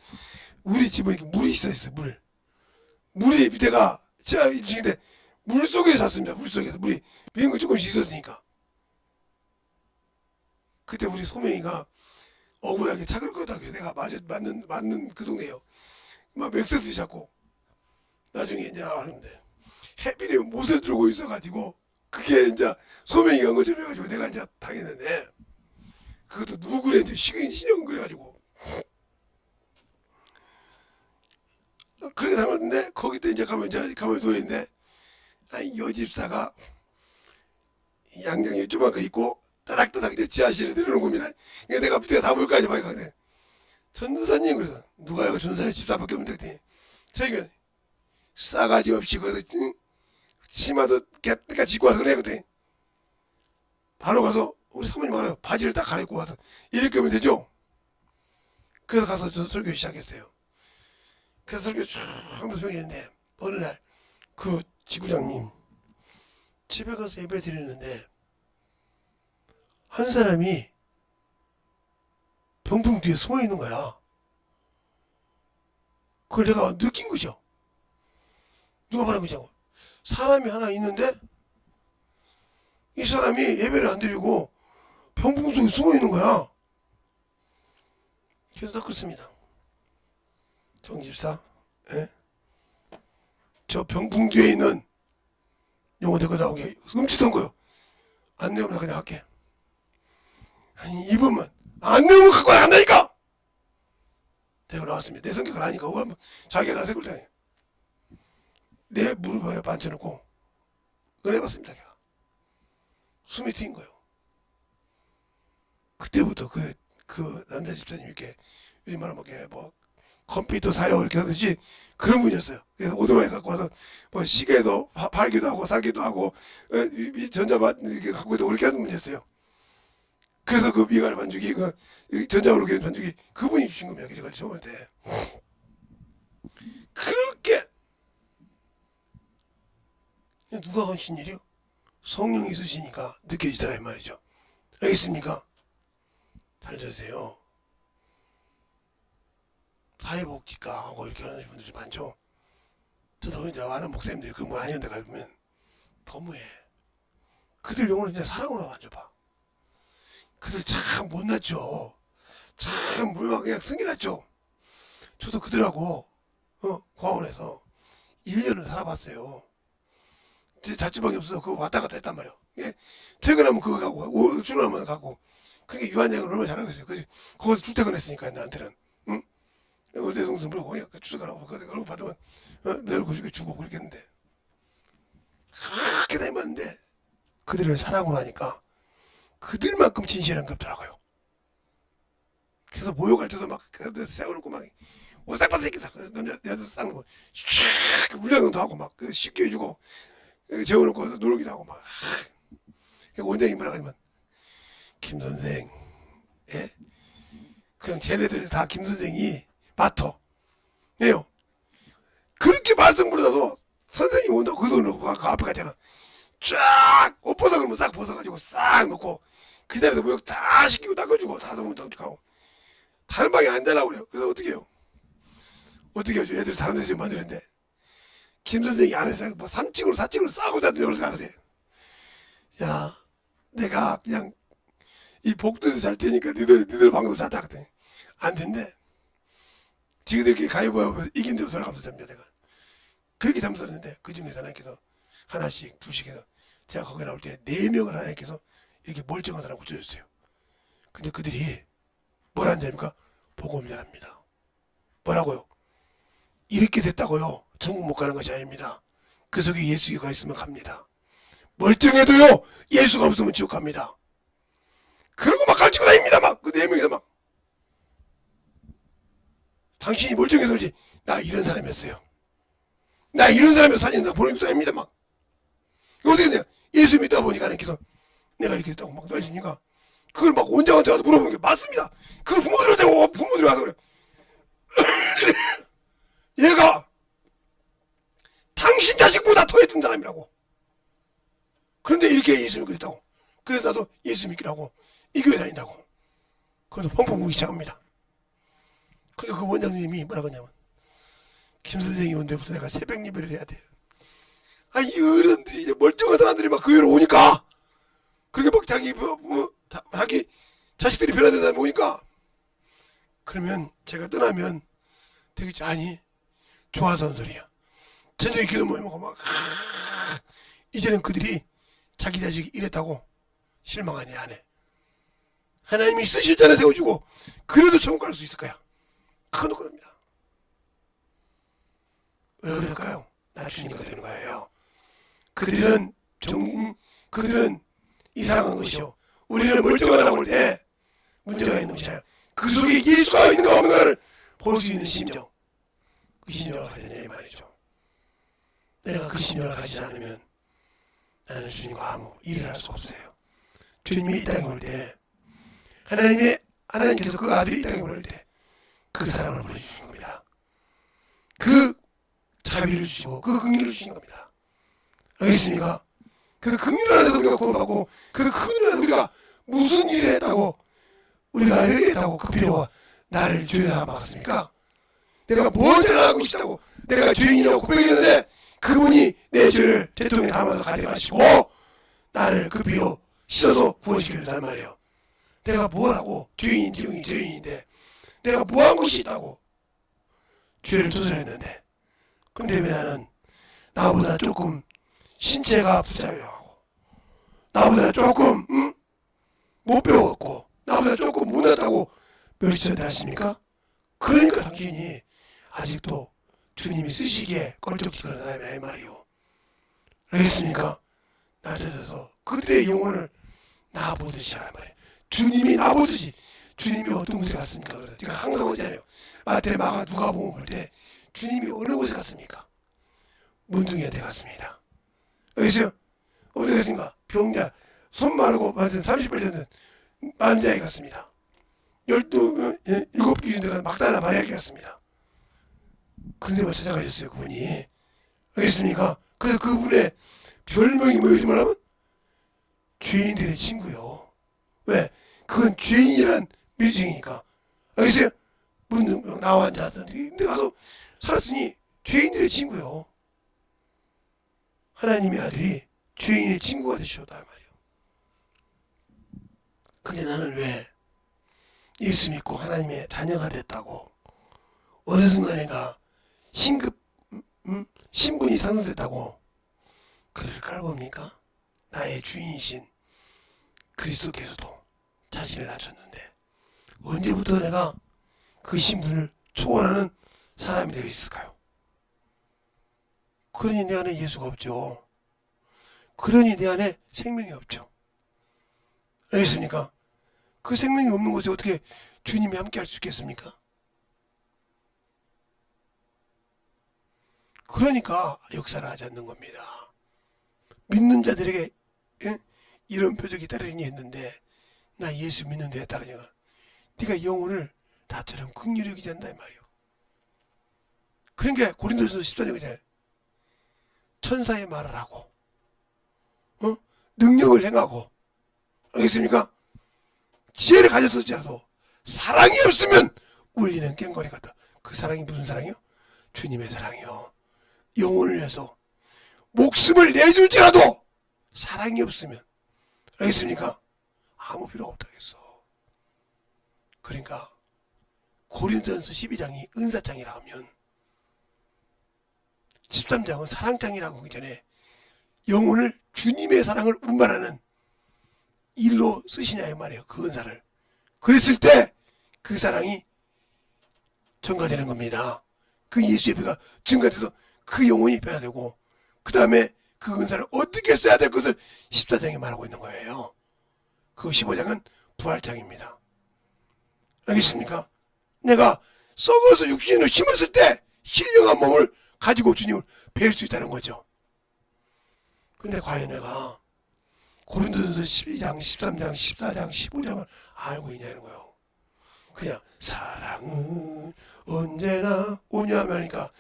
우리 집에 이렇게 물이 있었어요. 물이 밑에가 지하 1층인데 물 속에 샀습니다. 물 속에서 물이 비는 거 조금씩 있었으니까. 그때 우리 소명이가 억울하게 차를 거다. 내가 맞는 그 동네요. 막 맥스도 잡고 나중에 이제 하는데 해필이 못을 들고 있어가지고 그게 이제 소명이가 한 것처럼 해가지고 내가 이제 당했는데, 그것도 누구 그래 이제 신형 그래가지고 그렇게 당했는데, 거기 때 이제 가면 누워있는데 여집사가 양장이 조만큼 있고 따닥따닥 이제 지하실에 내려오는 겁니다. 그러니까 내가 밑에가 다 보일 거 아니야. 막이거든. 전도사님, 그래서 누가 이거 전도사의 집사밖에 없는데 그랬더니 자기가 싸가지 없이 그 치마도 개가 짓고 와서 그래. 바로 가서 우리 사모님 알아요. 바지를 딱 갈아입고 와서 이렇게 하면 되죠. 그래서 가서 저 설교 시작했어요. 그래서 설교 쫙 하면서 했는데, 어느 날 그 지구장님 집에 가서 예배 드리는데 한 사람이 병풍 뒤에 숨어 있는 거야. 그걸 내가 느낀 거죠. 누가 말한 거죠? 사람이 하나 있는데 이 사람이 예배를 안 드리고 병풍 속에 숨어 있는 거야. 그래서 닦았습니다. 정집사, 예? 저 병풍 뒤에 있는 용어 대고 나오게 흠칫한 거요. 안 내면 나 그냥 할게. 아니 2분만 안 내면 갖고 나간다니까. 대고 나왔습니다. 내 성격을 아니까 자기가 나 세굴 다니. 내 무릎에 반쳐놓고 은혜받습니다. 걔가 숨이 트인 거예요. 그때부터 그 남자 집사님 이렇게 요즘 말하면 뭐 컴퓨터 사요 이렇게 하듯이 그런 분이었어요. 그래서 오토바이 갖고 와서 뭐 시계도 팔기도 하고 사기도 하고 전자만 이렇게 갖고 있고 그렇게 하는 분이었어요. 그래서 그 미갈 반죽이 전자으로 된 반죽이 그분이 주신 겁니다. 제가 처음 때 그렇게 누가 하신 일이요? 성령이 있으시니까 느껴지더라 이 말이죠. 알겠습니까? 잘 들으세요. 사회복지과 하고 이렇게 하는 분들이 많죠. 저도 이제 아는 목사님들이 그런 거 아니었는데 가보면 너무해. 그들 영혼을 이제 사랑으로 만져봐. 그들 참 못났죠. 참 물만 그냥 승질났죠. 저도 그들하고 과원에서 1년을 살아봤어요. 제 자취방이 없어서 그거 왔다 갔다 했단 말이야. 예? 퇴근하면 그거 가고 출근하면 가고. 그러니까 유한양을 얼마나 잘하고 있어요. 거기서 출퇴근했으니까 나한테는. 응? 내 동생 물어보고 출퇴근하고 얼굴 받으면 내 얼굴 주고 그랬겠는데 그렇게 다니봤는데 그들을 사랑으로 하니까 그들만큼 진실한 게 없더라고요. 그래서 모욕할 때도 막 세워놓고 막 오싹바 새끼다 여자들 싸우고 물량도 하고 막 쉽게 해주고 재워놓고 놀기도 하고 막 원장이 뭐라 하면 김 선생, 예? 그냥 쟤네들 다 김 선생이 맡어. 왜요? 그렇게 말씀 부르다도 선생님 온다고 그 돈으로 그 앞에 가잖아. 쫙! 옷 벗어 그러면 싹 벗어가지고 싹 놓고 그 자리에서 모욕 다 시키고 닦아주고 다 너무 닦고 다른 방에 안 되려고 그래요. 그래서 어떻게 해요? 어떻게 하죠? 애들 다른 데서 만드는데 김 선생이 안에서 뭐 3층으로 4층으로 싸고 자는데 그러지 않으세요? 야, 내가 그냥 이 복도에서 잘 테니까 니들 방도 자자 그랬더니 안 된대. 지그들끼리 가위바위보 이긴 대로 돌아가면서 잡니다. 내가 그렇게 잠들었는데 그 중에서 하나님께서 하나씩 두씩 해서 제가 거기 나올 때 4명을 하나님께서 이렇게 멀쩡한 사람 붙여줬어요. 근데 그들이 뭘 한다니까? 복음을 전합니다. 뭐라고요? 이렇게 됐다고요? 천국 못 가는 것이 아닙니다. 그 속에 예수가 있으면 갑니다. 멀쩡해도요 예수가 없으면 지옥 갑니다. 그러고 막 가르치고 다닙니다. 막 그 4명이서 막 당신이 멀쩡해서 그렇지 나 이런 사람이었어요. 나 이런 사람이어서 사진 다 보내기도 합니다. 막 어떻게 되냐? 예수 믿다 보니까 하나님께서 내가 이렇게 됐다고 막 날리니까 그걸 막 원장한테 와서 물어보는 게 맞습니다. 그걸 부모들한테 오고 부모들이 와서 그래. 얘가 당신 자식보다 더 했던 사람이라고. 그런데 이렇게 예수 믿고 있다고. 그래서 나도 예수 믿기로 하고 이 교회 다닌다고. 그래도 펑펑 우기 시작합니다. 그러니까 그 원장님이 뭐라고 하냐면 김 선생이 온 데부터 내가 새벽 예배를 해야 돼. 아, 이 어른들이 이제 멀쩡한 사람들이 막 그 교회로 오니까 그렇게 막 자기 자식들이 변화된다 보니까 그러면 제가 떠나면 되겠지. 아니 좋아서 하는 소리야. 저녁에 기도 모임하고 막 이제는 그들이 자기 자식이 이랬다고 실망하니 안 해. 하나님이 쓰실 자를 세워주고 그래도 천국 갈 수 있을 거야. 그건 겁니다. 왜 그럴까요? 낮추니까 되는 거예요. 그들은 이상한 것이요. 우리는 멀쩡하다고 할 때 문제가 있는 것이야. 그 속에 예수가 있는가 없는가를 볼 수 있는 심정. 그 심정을 가지냐 이 말이죠. 내가 그 심정을 가지지 않으면 나는 주님과 아무 일을 할 수가 없어요. 주님이 이 땅에 올 때 하나님께서 그 아들이 이 땅에 올 때 그 사랑을 보내주신 겁니다. 그 자비를 주시고 그 긍휼을 주신 겁니다. 알겠습니까? 그 긍휼 안에서 우리가 구원받고 그 긍휼 안에서 우리가 무슨 일을 했다고 우리가 했다고 그 필요가 나를 죄에 삼았습니까? 내가 뭘 잘하고 싶다고 내가 죄인이라고 고백했는데 그분이 내 죄를 대통령에 담아서 가져가시고 나를 그 피로 씻어서 구원시켜준단 말이에요. 내가 뭐라고 죄인인데 내가 뭐한 것이 있다고 죄를 도전했는데, 근데 왜 나는 나보다 조금 신체가 부자유하고 나보다 조금 못 배웠고 나보다 조금 못하다고 멸치한다 하십니까? 그러니까 당신이 아직도 주님이 쓰시기에 껄쩍지근한 사람이라 이 말이오. 알겠습니까? 낮아져서 그들의 영혼을 나보듯이 하란 말이에요. 주님이 나보듯이. 주님이 어떤 곳에 갔습니까? 그래. 제가 항상 오잖아요. 마태, 마가, 누가복음 볼 때 주님이 어느 곳에 갔습니까? 문둥이한테 갔습니다. 알겠어요? 어디 갔습니까? 병자, 손 마르고 맞은 30발 되는 만자에 갔습니다. 7 귀신들과 막달라 마리아에게 갔습니다. 그런데만 찾아가셨어요, 그분이. 알겠습니까? 그래서 그분의 별명이 뭐였지 말하면? 죄인들의 친구요. 왜? 그건 죄인이란 미증이니까. 알겠어요? 문둥병 나와 앉았더니 근데 가서 살았으니 죄인들의 친구요. 하나님의 아들이 죄인의 친구가 되셨단 말이에요. 근데 나는 왜 예수 믿고 하나님의 자녀가 됐다고 어느 순간인가 신분이 상승됐다고 그를 깔봅니까? 나의 주인이신 그리스도께서도 자신을 낮췄는데 언제부터 내가 그 신분을 초월하는 사람이 되어 있을까요? 그러니 내 안에 예수가 없죠. 그러니 내 안에 생명이 없죠. 알겠습니까? 그 생명이 없는 곳에 어떻게 주님이 함께 할 수 있겠습니까? 그러니까 역사를 하지 않는 겁니다. 믿는 자들에게 이런 표적이 따르니 했는데 나 예수 믿는 데 따르니까 네가 영혼을 나처럼 긍휼히 여기지 않는다 이 말이요. 그러니까 고린도전서 14장에 천사의 말을 하고 능력을 행하고 알겠습니까? 지혜를 가졌을지라도 사랑이 없으면 울리는 꽹과리 같다. 그 사랑이 무슨 사랑이요? 주님의 사랑이요. 영혼을 위해서 목숨을 내줄지라도 사랑이 없으면 알겠습니까? 아무 필요가 없다겠어. 그러니까 고린도전서 12장이 은사장이라 하면 13장은 사랑장이라고 하기 전에 영혼을 주님의 사랑을 운반하는 일로 쓰시냐 이 말이에요. 그 은사를. 그랬을 때 그 사랑이 증가되는 겁니다. 그 예수의 피가 증가돼서 그 영혼이 변화되고 그 다음에 그 은사를 어떻게 써야 될 것을 14장에 말하고 있는 거예요. 그 15장은 부활장입니다. 알겠습니까? 내가 썩어서 육신을 심었을 때 신령한 몸을 가지고 주님을 뵐 수 있다는 거죠. 근데 과연 내가 고린도전서 12장, 13장, 14장, 15장을 알고 있냐는 거예요. 그냥 사랑은 언제나 온유하면 하니까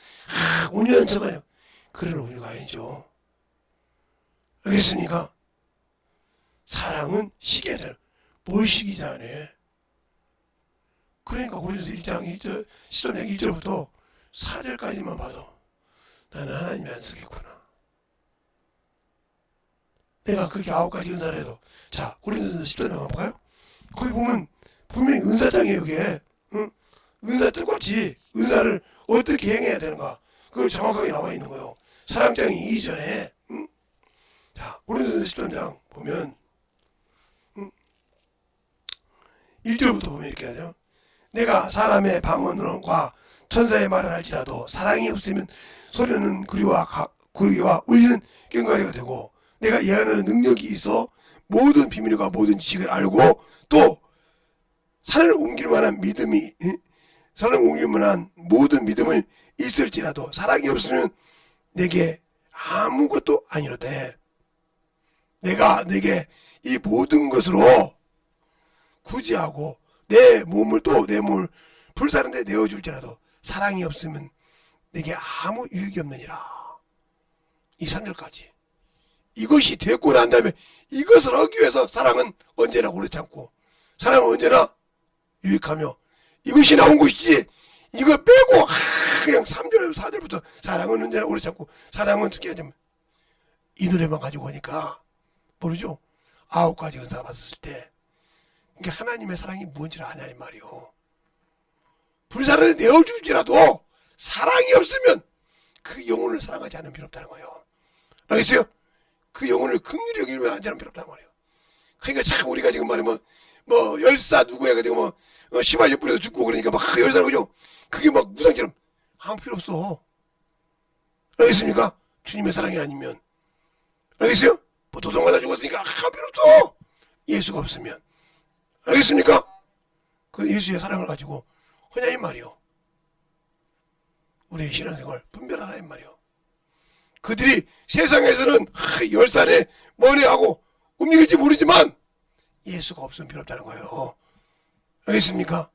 온유한 척하냐. 그런 온유가 아니죠. 알겠습니까? 사랑은 시계들. 뭘 시기자네. 그러니까 고린도서 1장 1절, 13장 1절부터 4절까지만 봐도 나는 하나님이 안 쓰겠구나. 내가 그렇게 9가지 은사를 해도 자 고린도서 10장 한번 볼까요? 거기 보면 분명히 은사장이에요. 이게 은사 똑같이 은사를 어떻게 행해야 되는가 그걸 정확하게 나와 있는 거예요. 사랑장이 이전에 자 고린도서 13장 보면 1절부터 보면 이렇게 하죠. 내가 사람의 방언과 천사의 말을 할지라도 사랑이 없으면 소리는 구리와 울리는 꽹과리가 되고 내가 예언하는 능력이 있어 모든 비밀과 모든 지식을 알고 또 산을 옮길 만한 모든 믿음을 있을지라도 사랑이 없으면 내게 아무것도 아니로다. 내가 내게 이 모든 것으로 구제하고 내 몸을 불사른 데 내어줄지라도 사랑이 없으면 내게 아무 유익이 없느니라. 이 3절까지. 이것이 됐고 난 다음에 이것을 얻기 위해서 사랑은 언제나 오래 참고 사랑은 언제나 유익하며 이것이 나온 것이지 이걸 빼고 그냥 3절 4절부터 사랑은 언제나 오래 참고 사랑은 어떻게 하냐면 이 노래만 가지고 오니까 모르죠. 9가지 은사 받았을 때 그러니까 하나님의 사랑이 무엇인지를 아냐 이 말이요. 불사를 내어줄지라도 사랑이 없으면 그 영혼을 사랑하지 않으면 필요 없다는 거예요. 알겠어요? 그 영혼을 긍휼히 여기면 하지 않으면 필요 없다는 말이에요. 그러니까 참 우리가 지금 말이면 뭐 열사 누구야 가지고 뭐 시발려 뿌려서 죽고 그러니까 막 그 열사를 그죠? 그게 막 무상처럼 아무 필요 없어. 알겠습니까? 주님의 사랑이 아니면. 알겠어요? 뭐 도둑마다 죽었으니까 아무 필요 없어. 예수가 없으면. 알겠습니까? 그 예수의 사랑을 가지고 하냐 이 말이요. 우리의 신앙생활 분별하라 이 말이요. 그들이 세상에서는 열살에 뭐래하고 움직일지 모르지만 예수가 없으면 필요 없다는 거예요. 알겠습니까?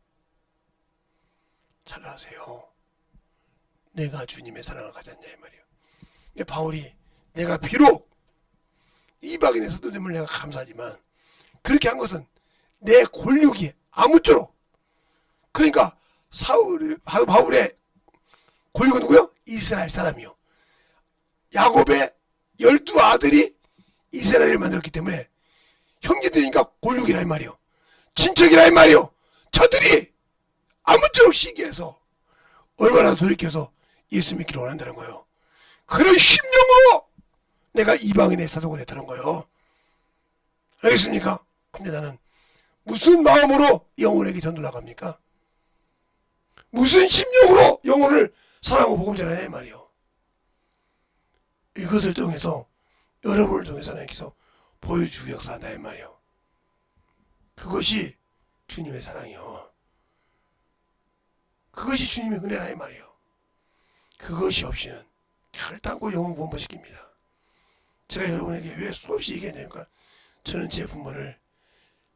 잘 아세요. 내가 주님의 사랑을 가졌냐 이 말이에요. 바울이 내가 비록 이방인의 사도됨을 내가 감사하지만 그렇게 한 것은 내 골육이 아무쪼록 그러니까 바울의 골육은 누구요? 이스라엘 사람이요. 야곱의 12아들이 이스라엘을 만들었기 때문에 형제들이니까 골육이라 이 말이요. 친척이라 이 말이요. 저들이 아무쪼록 시기해서 얼마나 돌이켜서 예수 믿기를 원한다는 거예요. 그런 심령으로 내가 이방인의 사도가 됐다는 거예요. 알겠습니까? 근데 나는 무슨 마음으로 영혼에게 전도를 나갑니까? 무슨 심령으로 영혼을 사랑하고 복음 전하냐 이 말이요. 이것을 통해서 여러분을 통해서 하나님께서 보여주고 역사한다 이 말이요. 그것이 주님의 사랑이요. 그것이 주님의 은혜라 이 말이요. 그것이 없이는 결단코 영혼 구원 못 시킵니다. 제가 여러분에게 왜 수없이 얘기했냐니까 저는 제 부모를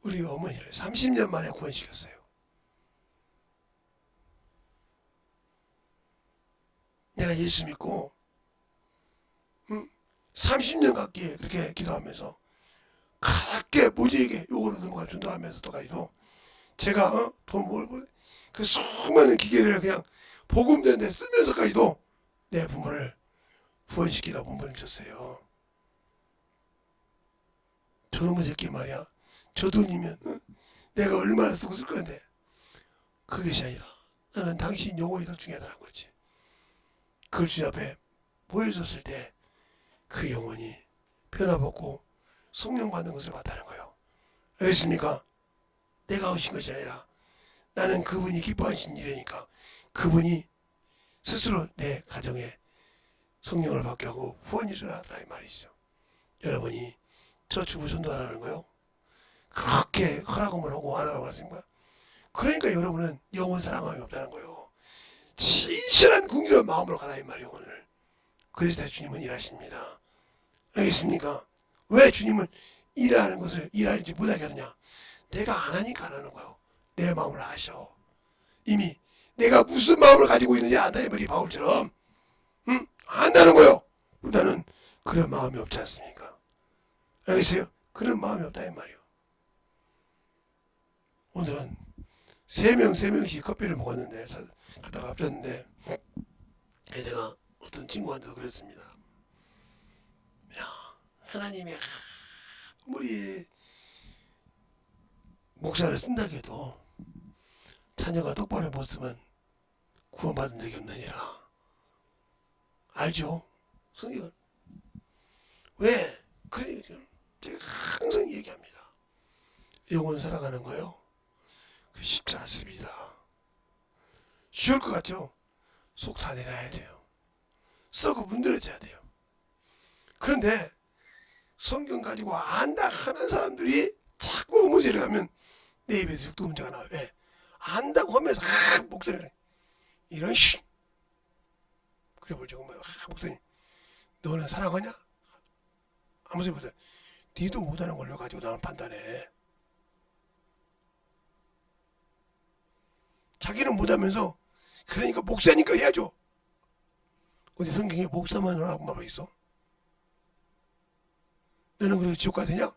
우리 어머니를 30년 만에 구원시켰어요. 내가 예수 믿고 30년 가까이 그렇게 기도하면서 가볍게 모두에게 욕을 얻은 것 전도하면서도까지도 제가 돈 벌고 그 수많은 기계를 그냥 복음되는 데 쓰면서까지도 내 부모를 구원시키라고 부모를 줬어요. 저놈의 새끼 말이야. 저 돈이면 내가 얼마나 쓰고 쓸 건데 그것이 아니라 나는 당신 영혼이 더 중요하다는 거지. 그걸 주님 앞에 보여줬을 때 그 영혼이 변화받고 성령 받는 것을 봤다는 거예요. 알겠습니까? 내가 오신 것이 아니라 나는 그분이 기뻐하신 일이니까 그분이 스스로 내 가정에 성령을 받게 하고 후원 일을 하더라 이 말이죠. 여러분이 저 주부 전도하라는 거요. 그렇게 하라고만 하고 안 하라고 하십니까? 그러니까 여러분은 영혼 사랑함이 없다는 거예요. 진실한 궁리한 마음으로 가라 이 말이에요 오늘. 그래서 주님은 일하십니다. 알겠습니까? 왜 주님은 일하는 것을 일하지 못하게 하느냐? 내가 안 하니까 안 하는 거예요. 내 마음을 아셔. 이미 내가 무슨 마음을 가지고 있는지 안다 이 말이 바울처럼 안다는 거예요. 나는 그런 마음이 없지 않습니까? 알겠어요? 그런 마음이 없다 이 말이에요. 오늘은 세 명씩 커피를 먹었는데 가다가 합쳤는데 제가 어떤 친구한테도 그랬습니다. 야, 하나님이 아무리 목사를 쓴다고 해도 자녀가 똑바로 못 쓰면 구원받은 적이 없느니라. 알죠? 성경 왜? 그래 제가 항상 얘기합니다. 영혼 살아가는 거요. 그 쉽지 않습니다. 쉬울 것 같죠? 속 다 내려야 돼요. 썩어 문드러져야 돼요. 그런데 성경 가지고 안다 하는 사람들이 자꾸 어무지를 하면 내 입에서 육도 문제가 나와요. 왜? 안다고 하면서 목소리를 이런 씨 그래 볼죠. 목소리 너는 사랑하냐? 아무 소리 못해. 니도 못하는 걸로 가지고 나는 판단해. 자기는 못하면서 그러니까 목사니까 해야죠. 어디 성경에 목사만 하라고 말하고 있어? 너는 그래도 지옥 가야 되냐?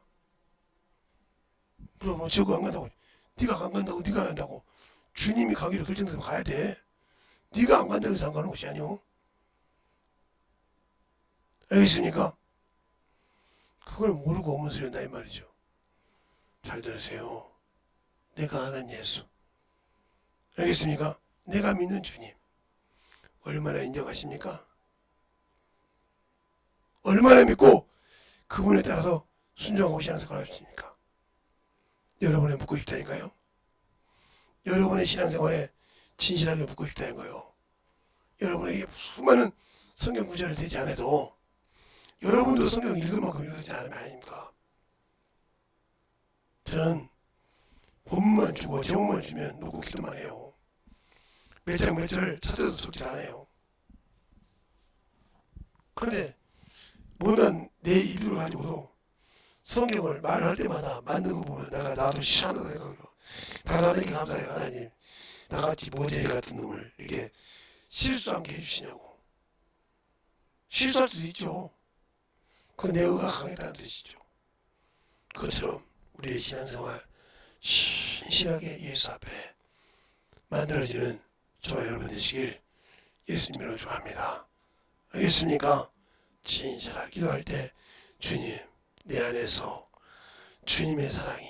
물어보면 지옥 안 간다고. 네가 안 간다고 네가 안 간다고. 주님이 가기로 결정되면 가야 돼. 네가 안 간다고 해서 안 가는 것이 아니오. 알겠습니까? 그걸 모르고 오면 소리 한다 이 말이죠. 잘 들으세요. 내가 아는 예수. 알겠습니까? 내가 믿는 주님. 얼마나 인정하십니까? 얼마나 믿고 그분에 따라서 순종하고 신앙생활 하십니까? 여러분의 묻고 싶다니까요. 여러분의 신앙생활에 진실하게 묻고 싶다니까요. 여러분에게 수많은 성경 구절을 되지 않아도 여러분도 성경 읽을 만큼 읽지 않으면 아닙니까? 저는 본문만 주고 제목만 주면 놓고 기도만 해요. 몇 장 몇 절 찾아서 적질 않아요. 그런데 못난 내 입을 가지고도 성경을 말할 때마다 만든 거 보면 나도 시원하다 생각해요. 하나님께 감사해요. 하나님, 나같이 모재리 같은 놈을 이렇게 실수 않게 해주시냐고. 실수할 수도 있죠. 그건 내 의가 강하다는 뜻이죠. 그것처럼 우리의 신앙생활 신실하게 예수 앞에 만들어지는 저와 여러분 되시길 예수님으로 축원합니다. 알겠습니까? 진실하게 기도할 때 주님, 내 안에서 주님의 사랑이,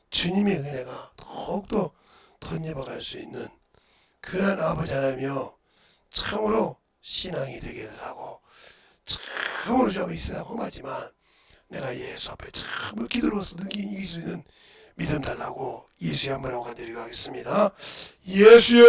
주님의 은혜가 더욱더 덧입어갈 수 있는 그런 아버지 하나며 참으로 신앙이 되게 하고 참으로 좀 있으나 험하지만 내가 예수 앞에 참으로 기도로서 이길 수 있는 믿음 달라고 예수의 한 번하고 간절히 하겠습니다. 예수여!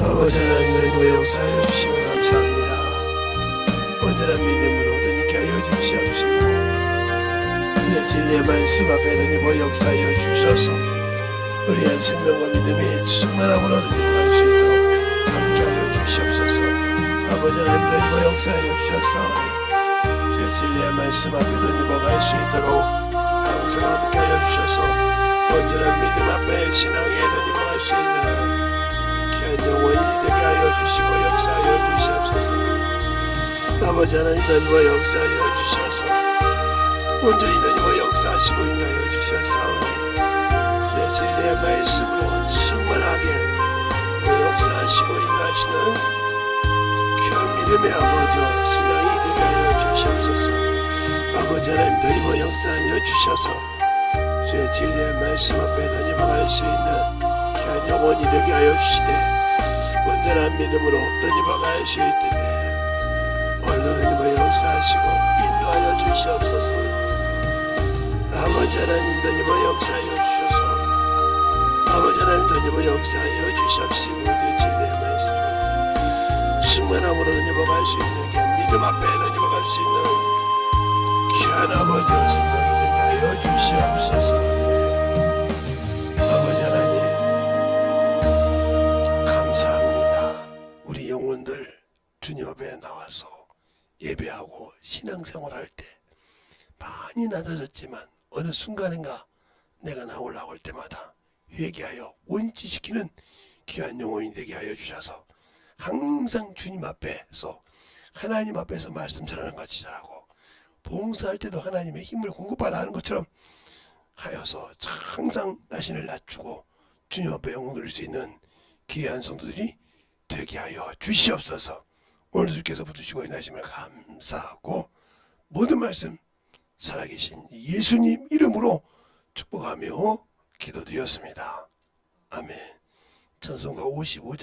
아버지 하나님 너희 역사해 주시면 감사합니다. 온전한 믿음으로 얻으니까 하여 주시옵시고 주의 진리의 말씀 앞에 드니버 역사하여 주셔서 우리의 생명과 믿음이 충만함으로 누려갈 수 있도록 함께하여 주시옵소서. 아버지 하나님 드니버 역사하여 주셨사오니 주의 진리의 말씀 앞에 드니버 갈 수 있도록 항상 함께하여 주셔서 온전한 믿음 앞에 신앙에 드니버 갈 수 있는 귀한 영혼이 되게 하여 주시고 역사하여 주시옵소서. 아버지 하나님 드니버 역사하여 주셔서 온전히 드니버 역사하시고 인하여 주셨사오니 주의 진리의 말씀으로 충만하게 역사하시고 인도하시는 귀한 믿음의 아버지와 신앙이 되게 하여 주시옵소서. 아버지 하나님 드니버 역사하여 주셔서 주의 진리의 말씀 앞에 드니버갈 수 있는 귀한 영혼이 되게 하여 주시되 온전한 믿음으로 드니버갈 수 있던데 오늘도 드니버 역사하시고 인도하여 주시옵소서. 아버지 하나님 드니버 역사하여 주셔서 아버지 하나님 드니버 역사하여 주시옵시고 주의 진리의 말씀 충만함으로 드니버갈 수 있는 귀한 믿음 앞에 드니버갈 수 있는 귀한 아버지의 생명이 되게 하여 주시옵소서. 아버지 하나님 감사합니다. 우리 영혼들 주님 앞에 나와서 예배하고 신앙생활할 때 많이 낮아졌지만 어느 순간인가 내가 나오려고 할 때마다 회개하여 원치시키는 귀한 영혼이 되게 하여 주셔서 항상 주님 앞에서 하나님 앞에서 말씀 전하는 같이 잘하고 봉사할 때도 하나님의 힘을 공급받아 하는 것처럼 하여서 항상 자신을 낮추고 주님 앞에 영광 돌릴 수 있는 귀한 성도들이 되게 하여 주시옵소서. 오늘 주께서 붙으시고 인하심을 감사하고 모든 말씀 살아계신 예수님 이름으로 축복하며 기도드렸습니다. 아멘. 찬송가 55장